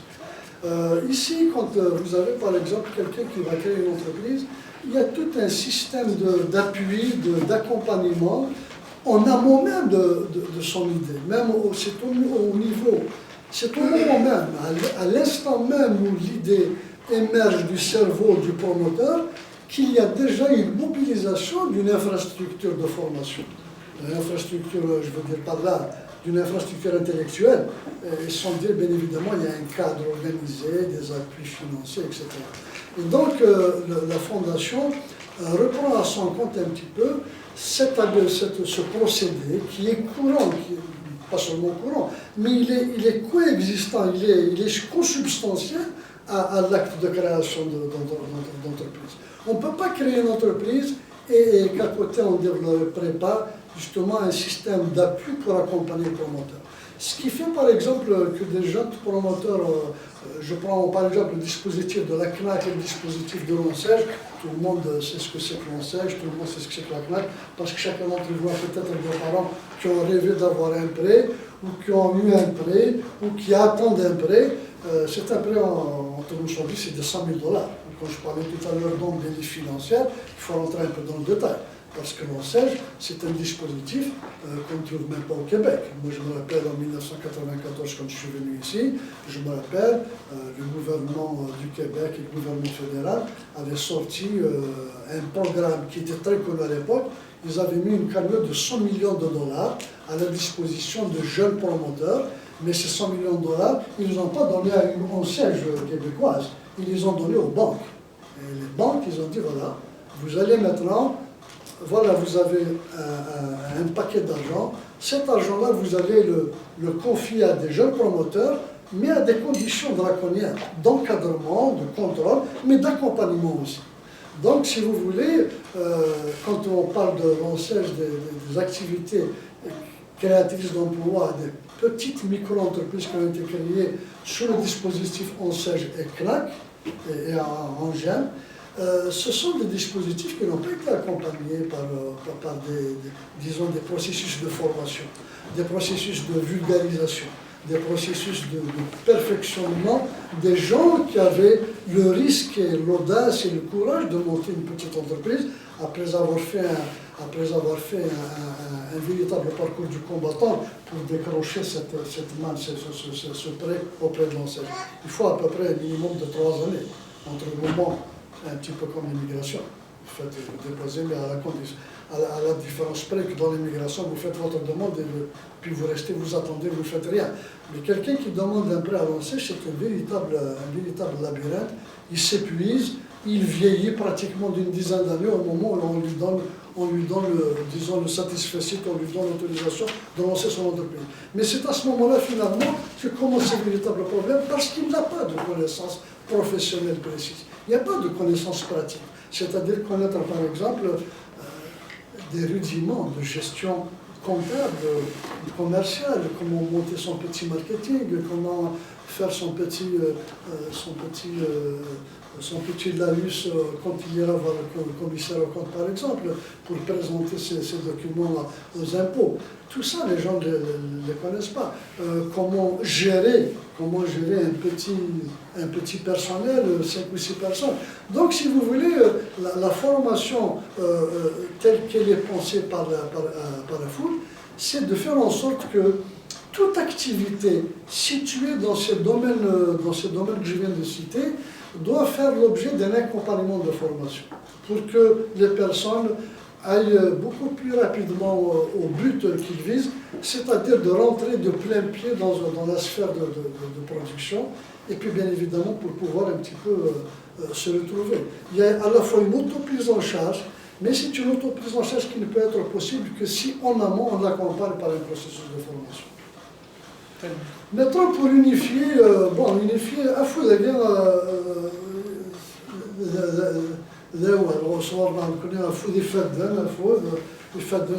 Ici, quand vous avez par exemple quelqu'un qui va créer une entreprise, il y a tout un système d'appui, d'accompagnement, en amont même de son idée. Même c'est au niveau, c'est au moment même, à l'instant même où l'idée émerge du cerveau du promoteur, qu'il y a déjà une mobilisation d'une infrastructure de formation. infrastructure, je veux dire par là, d'une infrastructure intellectuelle, et sans dire, bien évidemment, il y a un cadre organisé, des appuis financiers, etc. Et donc, la Fondation reprend à son compte un petit peu ce procédé qui est courant, pas seulement courant, mais il est coexistant, il est consubstantiel à l'acte de création d'entreprise. On ne peut pas créer une entreprise et qu'à côté on ne développerait pas justement un système d'appui pour accompagner le promoteur. Ce qui fait par exemple que des jeunes promoteurs, je prends par exemple le dispositif de la CNAC et le dispositif de l'ONSEJ, tout le monde sait ce que c'est que l'ONSEJ, tout le monde sait ce que c'est que la CNAC, parce que chacun d'entre vous a peut-être des parents qui ont rêvé d'avoir un prêt, ou qui ont eu un prêt, ou qui attendent un prêt. Cet prêt, entre nous sommes dit, c'est de 100 000 $. Quand je parlais tout à l'heure donc des lignes financières, il faut rentrer un peu dans le détail. Parce que l'ONSEJ, c'est un dispositif qu'on ne trouve même pas au Québec. Moi, je me rappelle en 1994, quand je suis venu ici, je me rappelle, le gouvernement du Québec et le gouvernement fédéral avaient sorti un programme qui était très connu à l'époque. Ils avaient mis une cagnotte de 100 millions de $, à la disposition de jeunes promoteurs, mais ces 100 millions de $, ils ne les ont pas donnés à une ONSEJ québécoise, ils les ont donnés aux banques. Et les banques, ils ont dit, voilà, vous allez maintenant, voilà, vous avez un paquet d'argent, cet argent-là, vous allez le confier à des jeunes promoteurs, mais à des conditions draconiennes, d'encadrement, de contrôle, mais d'accompagnement aussi. Donc, si vous voulez, quand on parle de l'ONSEJ, des activités créatrices d'emploi, des petites micro-entreprises qui ont été créées sous le dispositif ONSEJ et CNAC, et en GEM, ce sont des dispositifs qui n'ont pas été accompagnés par disons, des processus de formation, des processus de vulgarisation, des processus de perfectionnement des gens qui avaient le risque et l'audace et le courage de monter une petite entreprise après avoir fait un véritable parcours du combattant pour décrocher ce prêt auprès de l'ONSEJ. Il faut à peu près un minimum de 3 années entre le moment, un petit peu comme l'immigration. Vous faites déposer, mais à la différence près que dans l'immigration, vous faites votre demande et puis vous restez, vous attendez, vous ne faites rien. Mais quelqu'un qui demande un prêt à l'ONSEJ, c'est un véritable labyrinthe. Il s'épuise, il vieillit pratiquement d'une dizaine d'années au moment où on lui donne disons, le satisfecit, on lui donne l'autorisation de lancer son entreprise. Mais c'est à ce moment-là, finalement, que commence le véritable problème, parce qu'il n'a pas de connaissances professionnelles précises. Il n'y a pas de connaissances pratiques. C'est-à-dire connaître, par exemple, des rudiments de gestion comptable, commerciale, comment monter son petit marketing, comment faire son petit laïus quand il ira voir le commissaire au compte, par exemple, pour présenter ces documents aux impôts. Tout ça, les gens ne les connaissent pas. Comment gérer un petit personnel, 5 ou 6 personnes. Donc, si vous voulez, la formation telle qu'elle est pensée par la foule, c'est de faire en sorte que toute activité située dans ces domaines que je viens de citer doit faire l'objet d'un accompagnement de formation pour que les personnes aillent beaucoup plus rapidement au but qu'ils visent, c'est-à-dire de rentrer de plein pied dans la sphère de production, et puis bien évidemment pour pouvoir un petit peu se retrouver. Il y a à la fois une auto-prise en charge, mais c'est une auto-prise en charge qui ne peut être possible que si en amont on l'accompagne par un processus de formation. Maintenant, pour unifier, à fou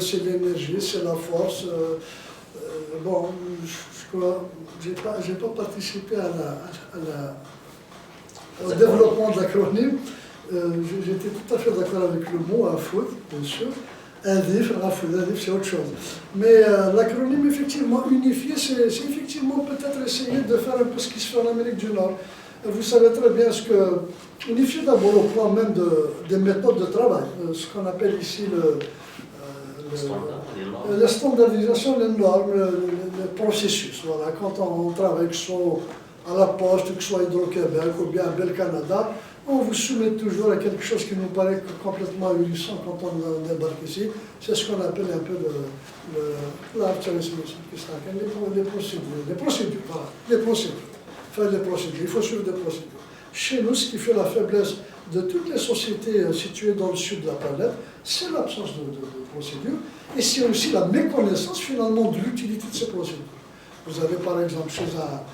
c'est l'énergie, c'est la force. Je n'ai pas participé au développement de l'acronyme. J'étais tout à fait d'accord avec le mot AFOUD, bien sûr. ADIF, c'est autre chose. Mais l'acronyme, effectivement, unifié, c'est effectivement peut-être essayer de faire un peu ce qui se fait en Amérique du Nord. Vous savez très bien ce que... Unifier d'abord au plan même des méthodes de travail, ce qu'on appelle ici la standardisation, les normes, le processus. Voilà. Quand on travaille à la Poste, que ce soit Hydro-Québec ou bien Bel Canada, on vous soumet toujours à quelque chose qui nous paraît complètement ahurissant quand on débarque ici. C'est ce qu'on appelle un peu les procédures. Faire des procédures. Il faut suivre des procédures. Chez nous, ce qui fait la faiblesse de toutes les sociétés situées dans le sud de la planète, c'est l'absence de procédures et c'est aussi la méconnaissance finalement de l'utilité de ces procédures. Vous avez par exemple chez la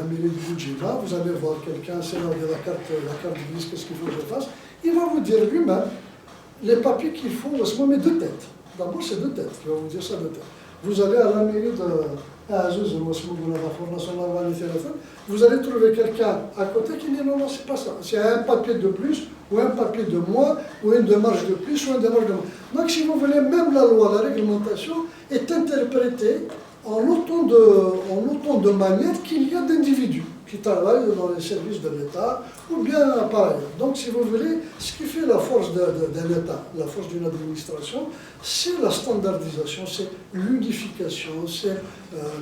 mairie de Boudjiva, vous allez voir quelqu'un, c'est là de la carte grise, qu'est-ce qu'il faut que je fasse. Il va vous dire lui-même les papiers qu'il faut, on se met deux têtes. D'abord, c'est deux têtes, il va vous dire ça deux têtes. Vous allez à la mairie de Azouz, vous allez trouver quelqu'un à côté qui dit non, non, c'est pas ça. C'est un papier de plus, ou un papier de moins, ou une démarche de plus, ou une démarche de moins. Donc, si vous voulez, même la loi, la réglementation est interprétée en autant de manières qu'il y a d'individus qui travaillent dans les services de l'État ou bien par ailleurs. Donc, si vous voulez, ce qui fait la force d'un État, la force d'une administration, c'est la standardisation, c'est l'unification, c'est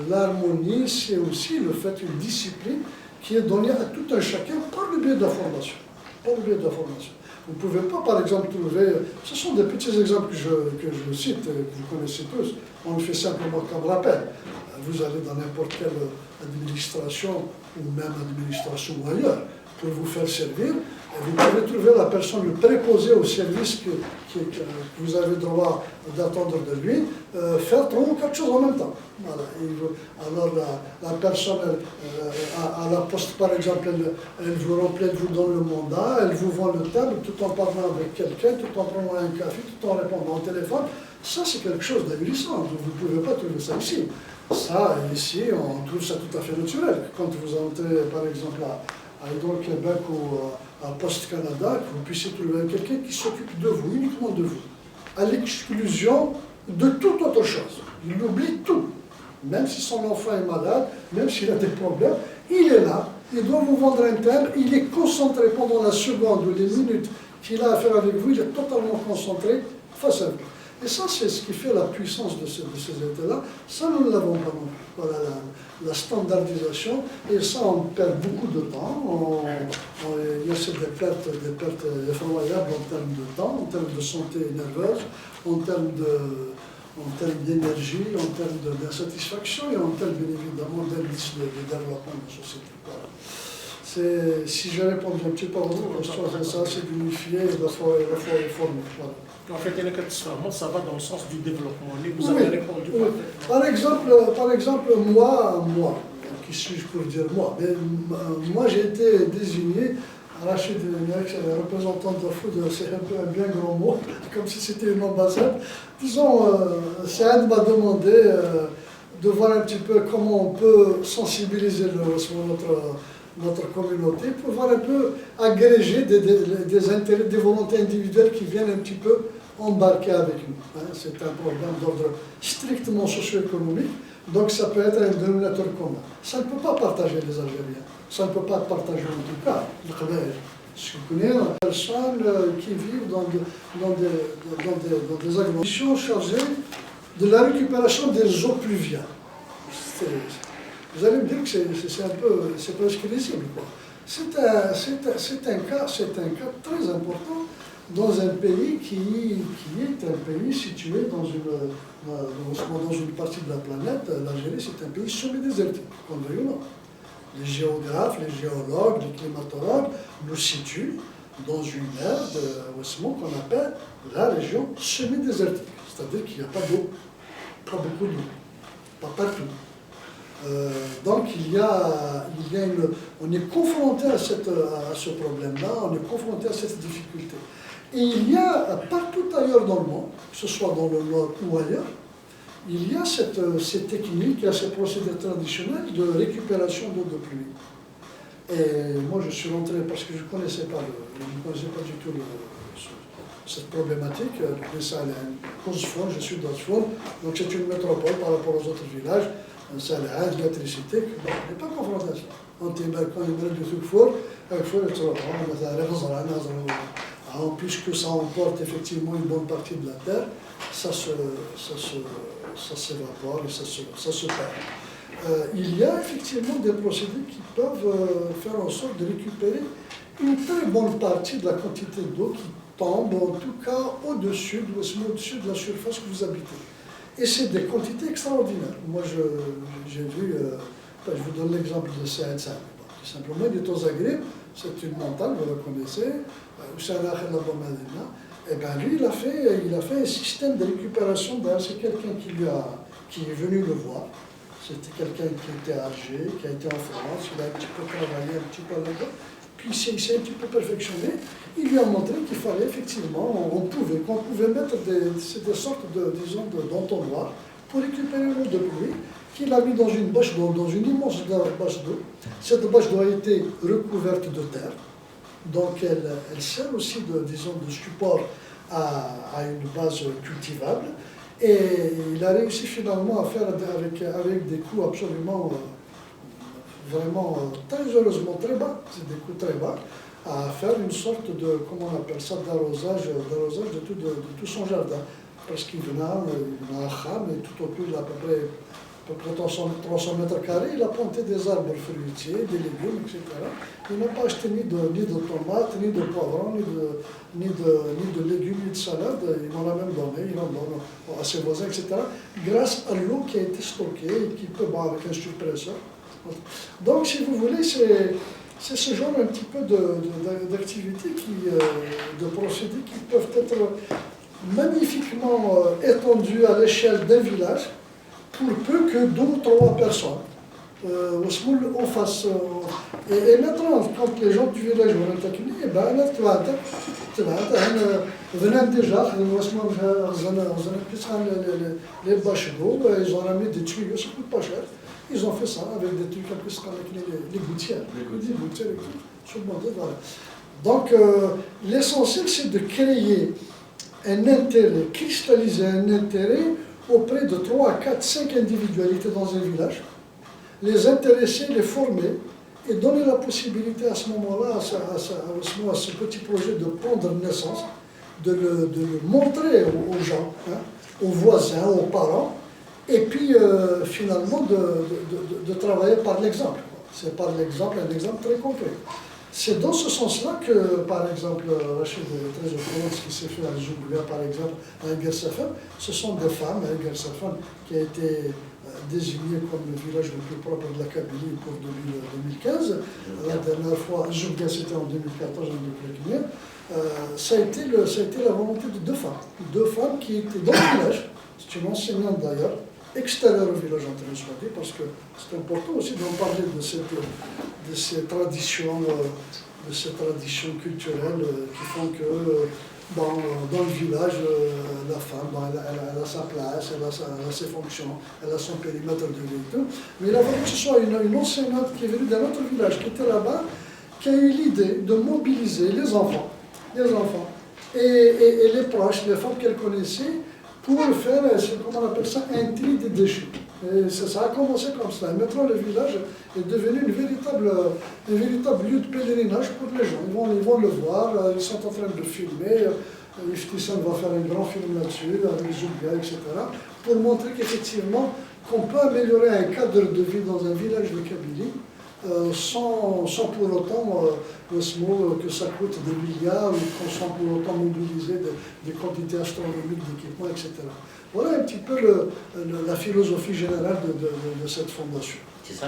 l'harmonie, c'est aussi le fait d'une discipline qui est donnée à tout un chacun par le biais de la formation. Par le biais de la formation. Vous ne pouvez pas, par exemple, trouver... Ce sont des petits exemples que je cite, que vous connaissez tous. On le fait simplement comme rappel. Vous allez dans n'importe quelle administration, ou même administration ou ailleurs, pour vous faire servir. Et vous pouvez trouver la personne le préposée au service que vous avez droit d'attendre de lui, faire 3 ou 4 choses en même temps. Voilà. Alors la personne, à la poste par exemple, elle vous remplit, elle vous donne le mandat, elle vous vend le timbre tout en parlant avec quelqu'un, tout en prenant un café, tout en répondant au téléphone. Ça, c'est quelque chose d'ahurissant. Vous ne pouvez pas trouver ça ici. Ça, ici, on trouve ça tout à fait naturel. Quand vous entrez, par exemple, à Hydro-Québec ou à Poste Canada, que vous puissiez trouver quelqu'un qui s'occupe de vous, uniquement de vous, à l'exclusion de toute autre chose. Il oublie tout. Même si son enfant est malade, même s'il a des problèmes, il est là, il doit vous vendre un timbre, il est concentré pendant la seconde ou les minutes qu'il a à faire avec vous, il est totalement concentré face à vous. Et ça, c'est ce qui fait la puissance de ces États-là. Ça, nous ne l'avons pas non plus. Voilà la standardisation. Et ça, on perd beaucoup de temps. Il y a des pertes effroyables en termes de temps, en termes de santé nerveuse, en termes d'énergie, en termes d'insatisfaction et en termes, bien évidemment, d'indice de développement de la société. Voilà. Si j'ai répondu un petit peu à votre question, ça, c'est d'unifier et de réformer. Voilà. En fait, ça va dans le sens du développement. Vous avez répondu. Oui. Par exemple, moi, qui suis-je pour dire moi? Mais, moi, j'ai été désigné, Rachid représentant de foot, c'est un peu un bien grand mot, comme si c'était une ambassade. Disons, Saad m'a demandé de voir un petit peu comment on peut sensibiliser notre communauté pour voir un peu agréger des intérêts, des volontés individuelles qui viennent un petit peu embarquer avec nous. C'est un problème d'ordre strictement socio-économique, donc ça peut être un dénominateur commun. Ça ne peut pas partager les Algériens, ça ne peut pas partager en tout cas le Khabaï. Je connais des personnes qui vivent dans des agglomérations chargées de la récupération des eaux pluviales. Vous allez me dire que c'est presque risible. C'est un cas très important dans un pays qui est un pays situé dans une partie de la planète. L'Algérie, c'est un pays semi-désertique, qu'on le veuille ou non. Les géographes, les géologues, les climatologues nous situent dans une aire qu'on appelle la région semi-désertique. C'est-à-dire qu'il n'y a pas d'eau, pas beaucoup d'eau, pas partout. Donc on est confronté à ce problème-là, on est confronté à cette difficulté. Et il y a partout ailleurs dans le monde, que ce soit dans le nord ou ailleurs, il y a ces techniques, ces procédés traditionnels de récupération d'eau de pluie. Et moi je suis rentré parce que je ne connaissais pas du tout cette problématique. Je suis d'Ousfoun, donc c'est une métropole par rapport aux autres villages. L'électricité, on n'est pas confronté à ça. Quand il y a du Four, en plus que ça emporte effectivement une bonne partie de la terre, ça s'évapore et ça se perd. il y a effectivement des procédés qui peuvent faire en sorte de récupérer une très bonne partie de la quantité d'eau qui tombe, en tout cas au-dessus de la surface que vous habitez. Et c'est des quantités extraordinaires. Moi, j'ai vu, je vous donne l'exemple de Saïd Saïd. Tout simplement, il est au Zagreb, c'est une montagne, vous la connaissez, et bien lui, il a fait un système de récupération d'air. C'est quelqu'un qui est venu le voir. C'était quelqu'un qui était âgé, qui a été en France, il a un petit peu travaillé un petit peu là-bas, puis il s'est un petit peu perfectionné. Il lui a montré qu'il fallait effectivement, qu'on pouvait mettre des sortes d'entonnoirs pour récupérer l'eau de pluie, qu'il a mis dans une bâche d'eau, dans une immense bâche d'eau. Cette bâche d'eau a été recouverte de terre, donc elle sert aussi de support à une base cultivable. Et il a réussi finalement à faire avec des coûts absolument, vraiment très heureusement très bas, c'est des coûts très bas, à faire une sorte de, comment on appelle ça, d'arrosage de tout son jardin. Parce qu'il venait à Kham et tout autour d'à peu près 300 mètres carrés, il a planté des arbres fruitiers, des légumes, etc. Il n'a pas acheté ni de tomates, ni de poivrons, ni de légumes, ni de salade. Il m'en a même donné, il en donne à ses voisins, etc. Grâce à l'eau qui a été stockée et qui peut boire avec un surpresseur. Donc, si vous voulez, c'est ce genre un petit peu d'activités, de procédés qui peuvent être magnifiquement étendus à l'échelle d'un village, pour peu que 2 ou 3 personnes en fassent. Et maintenant, quand les gens du village vont attaquer, eh bien, venant déjà, les bâches d'eau, ils ont ramené des tuyaux, ça coûte pas cher. Ils ont fait ça avec des trucs un peu avec les gouttières. Les gouttières et tout, sur le modèle, voilà. Donc, l'essentiel, c'est de créer un intérêt, cristalliser un intérêt auprès de 3, 4, 5 individualités dans un village, les intéresser, les former et donner la possibilité à ce moment-là, à ce petit projet de prendre naissance, de le montrer aux gens, hein, aux voisins, aux parents, et puis finalement de travailler par l'exemple. C'est par l'exemple, un exemple très concret. C'est dans ce sens-là que, par exemple, Rachid est très au courant de ce qui s'est fait à Zouboulia, par exemple, à Egersafan. Ce sont des femmes, à Egersafan, qui a été désigné comme le village le plus propre de la Kabylie pour 2015. La dernière fois, Zouboulia, c'était en 2014, ça a été la volonté de 2 femmes. 2 femmes qui étaient dans le village, c'est une enseignante d'ailleurs, extérieure au village entre soit dit, parce que c'est important aussi d'en parler de ces traditions culturelles qui font que dans le village, la femme, elle a sa place, elle a ses fonctions, elle a son périmètre de vie et tout. Mais il a fallu que ce soit une enseignante qui est venue d'un autre village, qui était là-bas, qui a eu l'idée de mobiliser les enfants et les proches, les femmes qu'elle connaissait, pour faire, comment on appelle ça, un tri des déchets. Et ça a commencé comme ça. Et maintenant, le village est devenu un véritable lieu de pèlerinage pour les gens. Ils vont le voir, ils sont en train de filmer. Iftissan va faire un grand film là-dessus, avec Zoubia, etc., pour montrer qu'effectivement, qu'on peut améliorer un cadre de vie dans un village de Kabylie, sans pour autant que ça coûte des milliards, ou sans pour autant mobiliser des quantités astronomiques d'équipements, etc. Voilà un petit peu la philosophie générale de cette fondation. C'est ça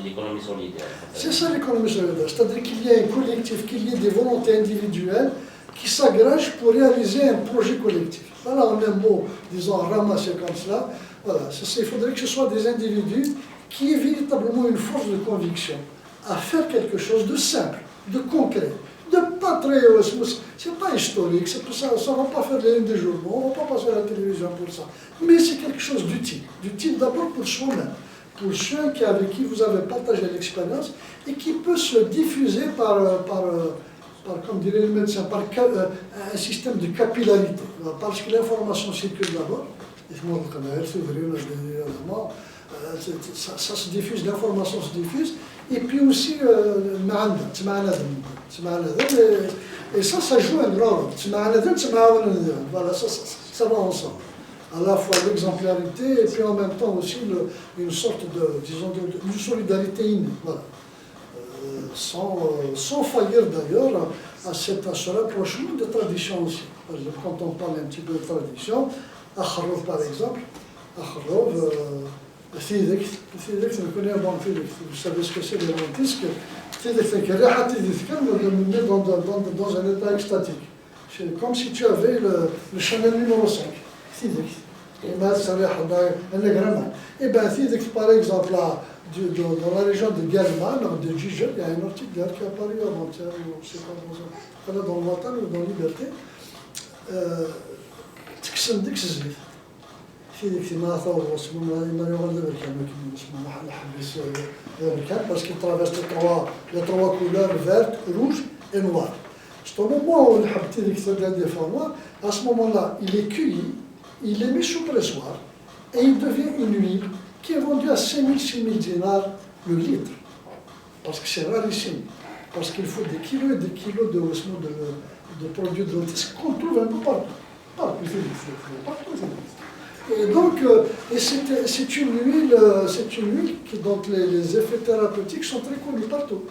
l'économie solidaire. C'est ça l'économie solidaire, c'est-à-dire qu'il y ait un collectif, qu'il y ait des volontés individuelles qui s'agrègent pour réaliser un projet collectif. Voilà, en un mot, disons, ramassé comme cela, voilà, il faudrait que ce soit des individus qui aient véritablement une force de conviction à faire quelque chose de simple, de concret, de pas très... c'est pas historique, ça ne va pas faire les lignes des journaux, on ne va pas passer à la télévision pour ça, mais c'est quelque chose d'utile d'abord pour soi-même, pour ceux avec qui vous avez partagé l'expérience et qui peut se diffuser par comme dirait le médecin, par un système de capillarité, parce que l'information circule d'abord, ça se diffuse, l'information se diffuse, et puis aussi, et ça joue un rôle. Voilà, ça va ensemble. à la fois l'exemplarité et puis en même temps aussi une sorte de, disons, une solidarité innée. Voilà. Sans faillir d'ailleurs à ce rapprochement de tradition aussi. Par exemple, quand on parle un petit peu de tradition, Akhrov par exemple, Akhrov, Thidik, on connaît un bon Thidik, vous savez ce que c'est les lentisques, Thidik, c'est un dans un état extatique. C'est comme si tu avais le chemin numéro 5, Thidik. Et bien, Thidik, par exemple, là, dans la région de German, de Gijel, il y a un article qui est apparu avant-hier, je ne sais pas dans le Matin ou dans Liberté. تكسم ديك الزيت في ديك ما ثور اسمه ما يغلب الكلام كيما اسمه محل حبس الكلام parce qu'il traverse les trois couleurs verte, rouge et noir. C'est au moment où le habité ديك des fois noir, à ce moment-là, il est cueilli, il est mis sous pressoir et il devient une huile qui est vendue à 5 000 dinars le litre. Parce que c'est rarissime. Parce qu'il faut des kilos et des kilos de produits de lentisques qu'on trouve un peu partout. Partout. Et donc, c'est une huile qui, dont les effets thérapeutiques sont très connus partout.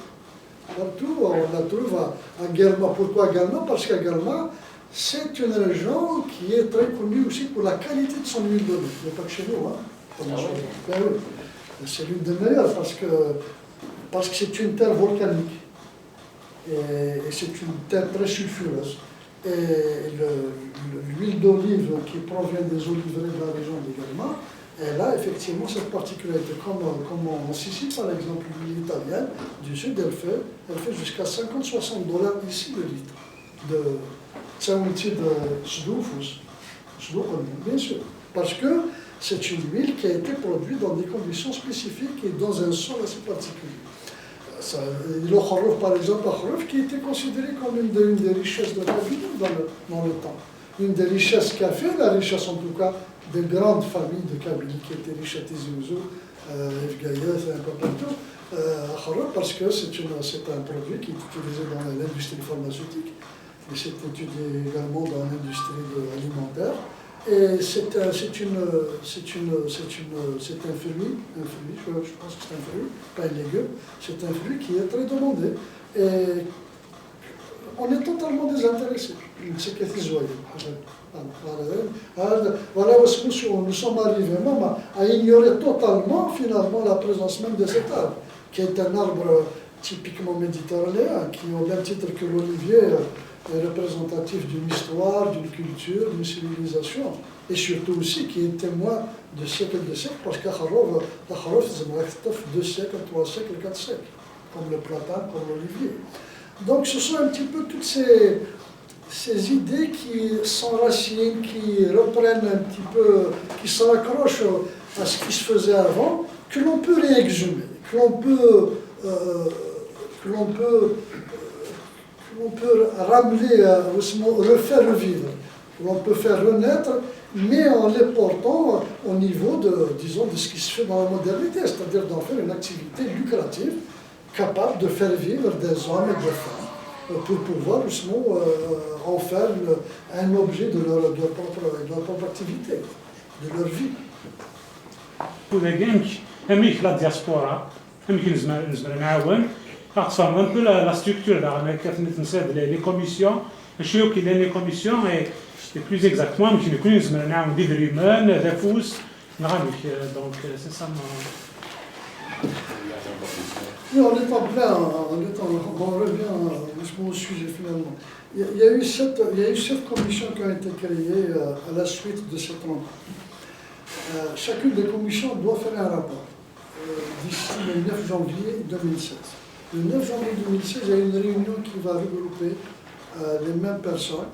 Partout, on la trouve à Guerma. Pourquoi Guerma? Parce qu'à Guerma, c'est une région qui est très connue aussi pour la qualité de son huile d'olive. Il n'y a pas que chez nous, hein. Ben oui. C'est l'une des meilleures parce que c'est une terre volcanique. Et c'est une terre très sulfureuse. Et l'huile d'olive qui provient des oliveraies de la région de Germa, elle a effectivement cette particularité. Comme en Sicile, par exemple, l'huile italienne du sud, elle fait jusqu'à 50-60 dollars ici le litre. De Tsaouti de Sdoufous. Bien sûr. Parce que c'est une huile qui a été produite dans des conditions spécifiques et dans un sol assez particulier. Le Kharouf, par exemple, qui était considéré comme une des richesses de la ville dans le temps. Une des richesses qui a fait la richesse, en tout cas, des grandes familles de Kabylie qui étaient riches à Tizi Ouzou, Efgaïef et un peu partout. Kharouf, parce que c'est un produit qui est utilisé dans l'industrie pharmaceutique, mais c'est étudié également dans l'industrie alimentaire. Et c'est un fruit, je pense que c'est un fruit, pas un légume, c'est un fruit qui est très demandé. Et on est totalement désintéressé. C'est qu'est-ce que voilà où nous sommes arrivés même à ignorer totalement finalement la présence même de cet arbre, qui est un arbre typiquement méditerranéen, qui au même titre que l'olivier est représentatif d'une histoire, d'une culture, d'une civilisation, et surtout aussi qui est témoin de siècles, parce qu'Akharov, c'est 2 siècles, 3 siècles, 4 siècles, comme le platane, comme l'olivier. Donc ce sont un petit peu toutes ces idées qui s'enracinent, qui reprennent un petit peu, qui se raccrochent à ce qui se faisait avant, que l'on peut réexhumer, que l'on peut ramener, refaire revivre, l'on peut faire renaître, mais en les portant au niveau de ce qui se fait dans la modernité, c'est-à-dire d'en faire une activité lucrative, capable de faire vivre des hommes et des femmes, pour pouvoir en faire un objet de leur propre activité, de leur vie. La diaspora, un peu la structure, les commissions, les commissions, et plus exactement, donc c'est ça. Oui, on est en plein, on revient au sujet finalement. Il y a eu 7 commissions qui ont été créées à la suite de cette rencontre. Chacune des commissions doit faire un rapport d'ici le 9 janvier 2016. Le 9 janvier 2016, il y a une réunion qui va regrouper les mêmes personnes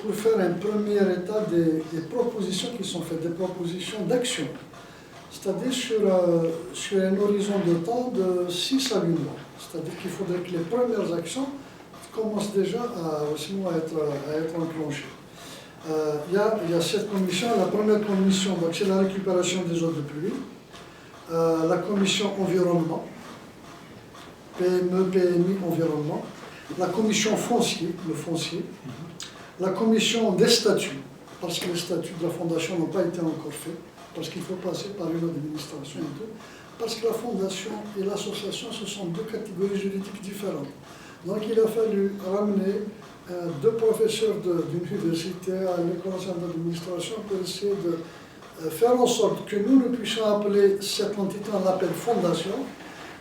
pour faire un premier état des propositions qui sont faites, des propositions d'action. C'est-à-dire sur un horizon de temps de 6 à 8 mois. C'est-à-dire qu'il faudrait que les premières actions commencent déjà à être enclenchées. Il y a cette commission. La première commission, c'est la récupération des eaux de pluie. La commission environnement, PME, PMI, environnement. La commission foncier, le foncier. La commission des statuts, parce que les statuts de la fondation n'ont pas été encore faits, parce qu'il faut passer par une administration et tout, parce que la fondation et l'association, ce sont deux catégories juridiques différentes. Donc il a fallu ramener deux professeurs d'université à l'école nationale d'administration pour essayer de faire en sorte que nous puissions appeler cette entité, on l'appelle fondation,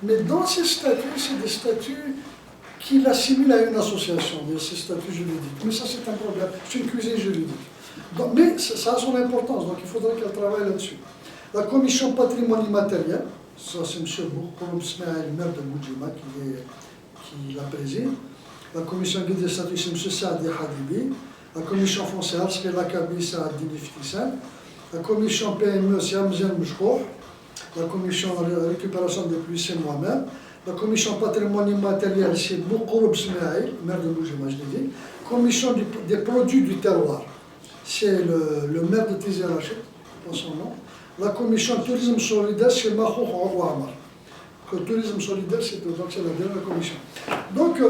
mais dans ces statuts, c'est des statuts qui l'assimilent à une association, ces statuts juridiques. Mais ça, c'est un problème, c'est une cuisine juridique. Donc, mais ça a son importance, donc il faudrait qu'elle travaille là-dessus. La commission patrimoine immatériel, ça c'est M. Bourkoum Smaïl, maire de Boudjima, qui la préside. La commission guide des statuts, c'est M. Saadi Hadibi. La commission foncière, c'est la Kabi Saadi Niftissan. La commission PME, c'est Amzen Mouchkour. La commission récupération des pluies, c'est moi-même. La commission patrimoine immatériel, c'est Bourkoum Smaïl, maire de Boudjima, je l'ai dit. Commission des produits du terroir, c'est le maire de Tizi Rachid, pour son nom. La commission tourisme solidaire, c'est Mahou Ouamar. Le tourisme solidaire, c'est la dernière commission. Donc,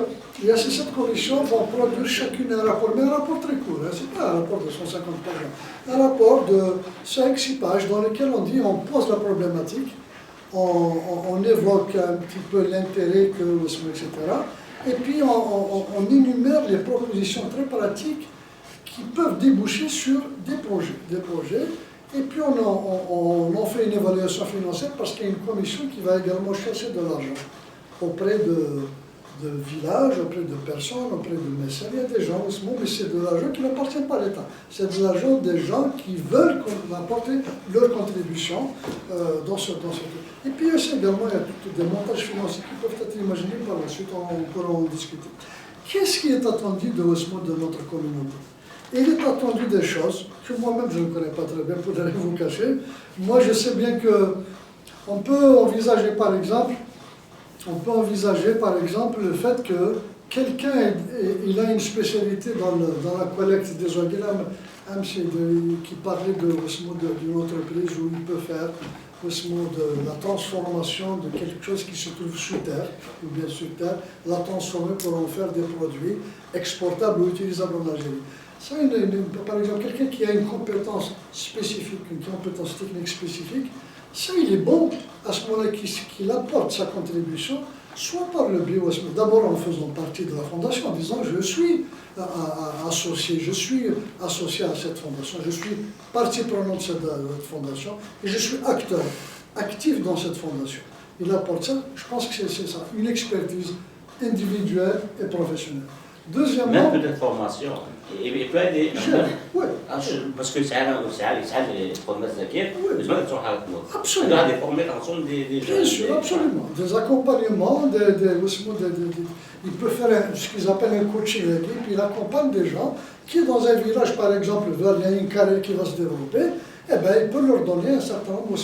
il y a ces 7 commissions vont produire chacune un rapport, mais un rapport très court, hein, ce n'est pas un rapport de 150 pages, un rapport de 5-6 pages dans lequel on dit, on pose la problématique, on évoque un petit peu l'intérêt que, etc. Et puis on énumère les propositions très pratiques qui peuvent déboucher sur des projets. Et puis on en fait une évaluation financière parce qu'il y a une commission qui va également chercher de l'argent auprès de villages, auprès de personnes, auprès de mécènes. Il y a des gens, mais c'est de l'argent qui n'appartient pas à l'État. C'est de l'argent des gens qui veulent apporter leur contribution dans ce truc. Et puis également, il y a des montages financiers qui peuvent être imaginés par la suite, on pourra en discuter. Qu'est-ce qui est attendu de notre communauté? Il est attendu des choses que moi-même je ne connais pas très bien, pour rien vous cacher. Moi je sais bien qu'on peut envisager par exemple le fait que quelqu'un il a une spécialité dans la collecte des eaux. Qui parlait d'une entreprise où il peut faire de la transformation de quelque chose qui se trouve sous terre, ou bien sur terre, la transformer pour en faire des produits exportables ou utilisables en Algérie. Ça, par exemple, quelqu'un qui a une compétence spécifique, une compétence technique spécifique, ça, il est bon à ce moment-là qu'il apporte sa contribution, soit par le biais, d'abord en faisant partie de la fondation, en disant je suis associé à cette fondation, je suis partie prenante de cette fondation et je suis acteur, actif dans cette fondation. Il apporte ça, je pense que c'est ça, une expertise individuelle et professionnelle. Deuxièmement, même peut-être formation. Il peut aider. Oui. Parce que c'est les promesses de guerre, mais c'est absolument. des formations des bien sûr, absolument. Des accompagnements, il peut faire ce qu'ils appellent un coaching, puis il accompagne des gens qui, dans un village, par exemple, il y a une carrière qui va se développer, eh bien, il peut leur donner un certain nombre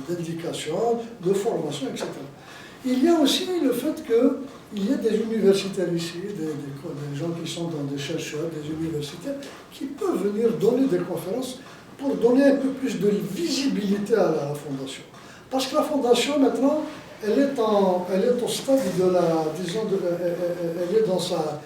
d'indications, de formation, etc. Il y a aussi le fait qu'il y a des universitaires ici, des gens qui sont des chercheurs, des universitaires, qui peuvent venir donner des conférences pour donner un peu plus de visibilité à la fondation. Parce que la fondation, maintenant, elle est au stade de elle est dans sa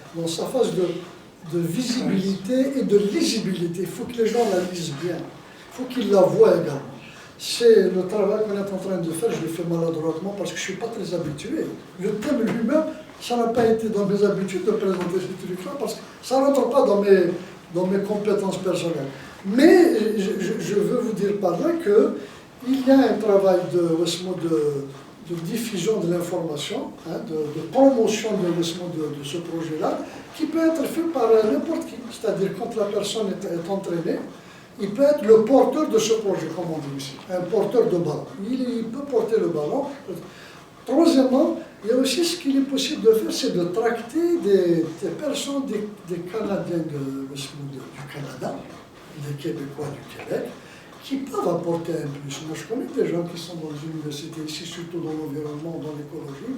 phase de visibilité et de lisibilité. Il faut que les gens la lisent bien, il faut qu'ils la voient également. C'est le travail qu'on est en train de faire, je le fais maladroitement parce que je ne suis pas très habitué. Le thème lui-même, ça n'a pas été dans mes habitudes de présenter ces trucs-là parce que ça ne rentre pas dans mes compétences personnelles. Mais je veux vous dire par là qu'il y a un travail de diffusion de l'information, de promotion de ce projet-là, qui peut être fait par n'importe qui. C'est-à-dire quand la personne est entraînée, il peut être le porteur de ce projet, comme on dit ici, un porteur de ballon. Il peut porter le ballon. Troisièmement, il y a aussi ce qu'il est possible de faire, c'est de tracter des personnes, des Canadiens du Canada, des Québécois du Québec, qui peuvent apporter un plus. Moi, je connais des gens qui sont dans les universités ici, surtout dans l'environnement, dans l'écologie,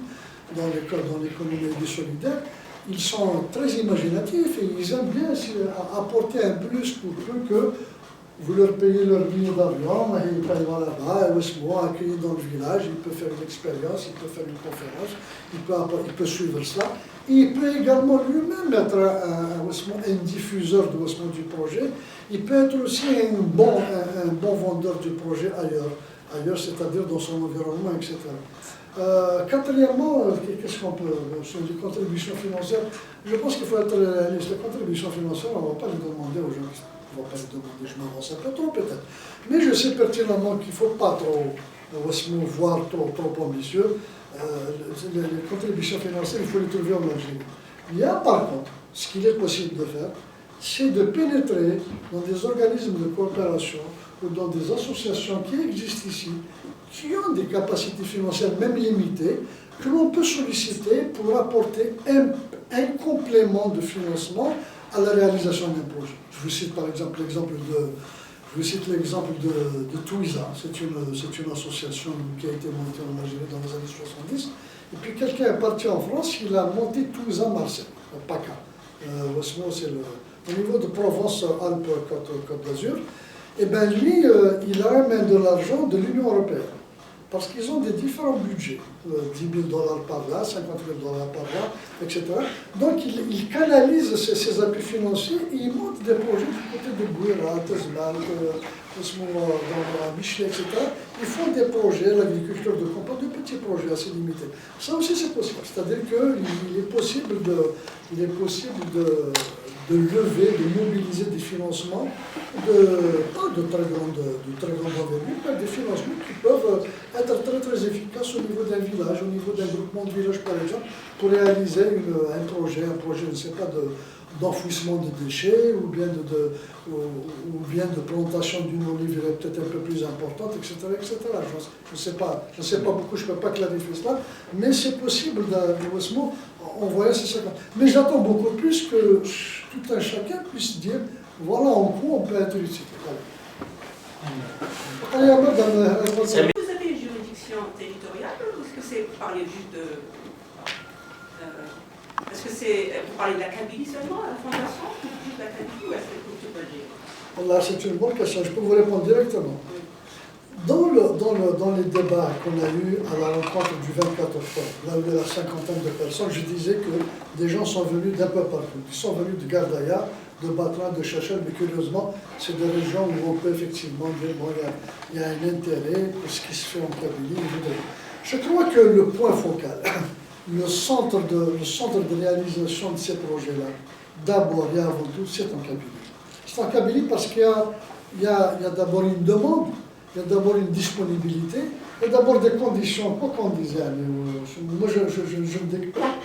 dans l'économie solidaire. Ils sont très imaginatifs et ils aiment bien apporter un plus pour peu que vous leur payez leur billet d'avion, ils payent là-bas, accueillis dans le village, il peut faire une expérience, il peut faire une conférence, il peut suivre cela. Il peut également lui-même être un diffuseur du projet. Il peut être aussi un bon vendeur du projet ailleurs, c'est-à-dire dans son environnement, etc. Quatrièmement, qu'est-ce qu'on peut, sur les contributions financières, je pense qu'il faut être réaliste. Les contributions financières, on ne va pas les demander aux gens. On ne va pas les demander, je m'avance un peu trop peut-être. Mais je sais pertinemment qu'il ne faut pas trop voir trop ambitieux. Les contributions financières, il faut les trouver en Algérie. Il y a par contre, ce qu'il est possible de faire, c'est de pénétrer dans des organismes de coopération ou dans des associations qui existent ici, qui ont des capacités financières même limitées, que l'on peut solliciter pour apporter un complément de financement à la réalisation d'un projet. Je vous cite par exemple l'exemple de Touisa. C'est une association qui a été montée en Algérie dans les années 70. Et puis quelqu'un est parti en France, il a monté Touisa Marseille, PACA. C'est au niveau de Provence-Alpes-Côte d'Azur. Et bien lui, il ramène de l'argent de l'Union européenne. Parce qu'ils ont des différents budgets, $10 000 par là, $50 000 par là, etc. Donc ils canalisent ces appuis financiers et ils montent des projets du côté de Gouira, Tezmal, dans Michelet, etc. Ils font des projets, l'agriculture de compost, de petits projets assez limités. Ça aussi c'est possible, c'est-à-dire qu'il est possible de lever, de mobiliser des financements, pas de très grande envergure, mais des financements qui peuvent être très efficaces au niveau d'un village, au niveau d'un groupement de villages par exemple, pour réaliser un projet, je ne sais pas, d'enfouissement de déchets ou bien de plantation d'une olivière peut-être un peu plus importante, etc. etc. Je ne sais pas beaucoup, je ne peux pas clarifier cela, mais c'est possible en voyant ces 50. Mais j'attends beaucoup plus que tout un chacun puisse dire voilà en quoi on peut être utile. Vous avez une juridiction territoriale ou est-ce que c'est parler juste de... est-ce que vous parlez de la Kabylie seulement, à la fondation, ou juste de la Kabylie, ou est-ce que tout peut dire? Là, c'est une bonne question, je peux vous répondre directement. Dans les débats qu'on a eus à la rencontre du 24 octobre, là où il y a la cinquantaine de personnes, je disais que des gens sont venus d'un peu partout. Ils sont venus de Gardaïa, de Batran, de Chachel, mais curieusement, c'est des régions où on peut effectivement dire bon, il y a un intérêt pour ce qui se fait en Kabylie. Je crois que le point focal, le centre de réalisation de ces projets-là, d'abord et avant tout, c'est en Kabylie. C'est en Kabylie parce qu'il y a d'abord une demande, il y a d'abord une disponibilité, il y a d'abord des conditions, quoi qu'on dise, moi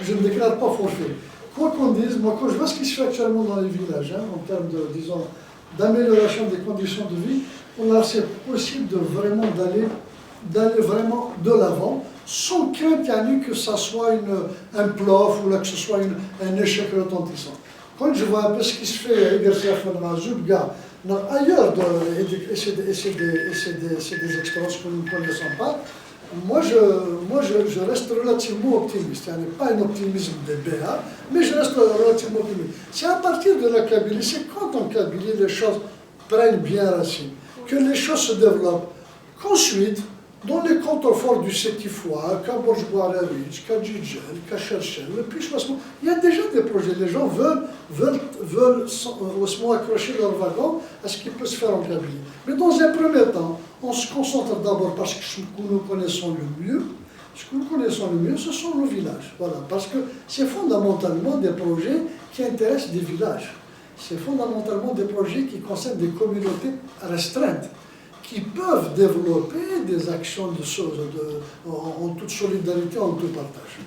je ne déclare pas forfait. Quoi qu'on dise, moi quand je vois ce qui se fait actuellement dans les villages, en termes d'amélioration des conditions de vie, c'est possible d'aller vraiment de l'avant, sans crainte que ça soit un plof ou là, que ce soit un échec retentissant. Quand je vois un peu ce qui se fait à Egersef, à Zubga, ailleurs, et c'est des expériences que nous ne connaissons pas, moi je reste relativement optimiste. Ce n'est pas un optimisme des BA, mais je reste relativement optimiste. C'est à partir de la Kabylie, c'est quand en Kabylie les choses prennent bien racine, que les choses se développent, qu'ensuite, dans les contreforts du Sétifois, qu'à Borj-Guararich, qu'à Djidjel, qu'à Cherchel, il y a déjà des projets. Les gens veulent accrocher leur wagon à ce qui peut se faire en Kabylie. Mais dans un premier temps, on se concentre d'abord parce que ce que nous connaissons le mieux. Ce que nous connaissons le mieux, ce sont nos villages. Voilà, parce que c'est fondamentalement des projets qui intéressent des villages. C'est fondamentalement des projets qui concernent des communautés restreintes, qui peuvent développer des actions en toute solidarité, en tout partage.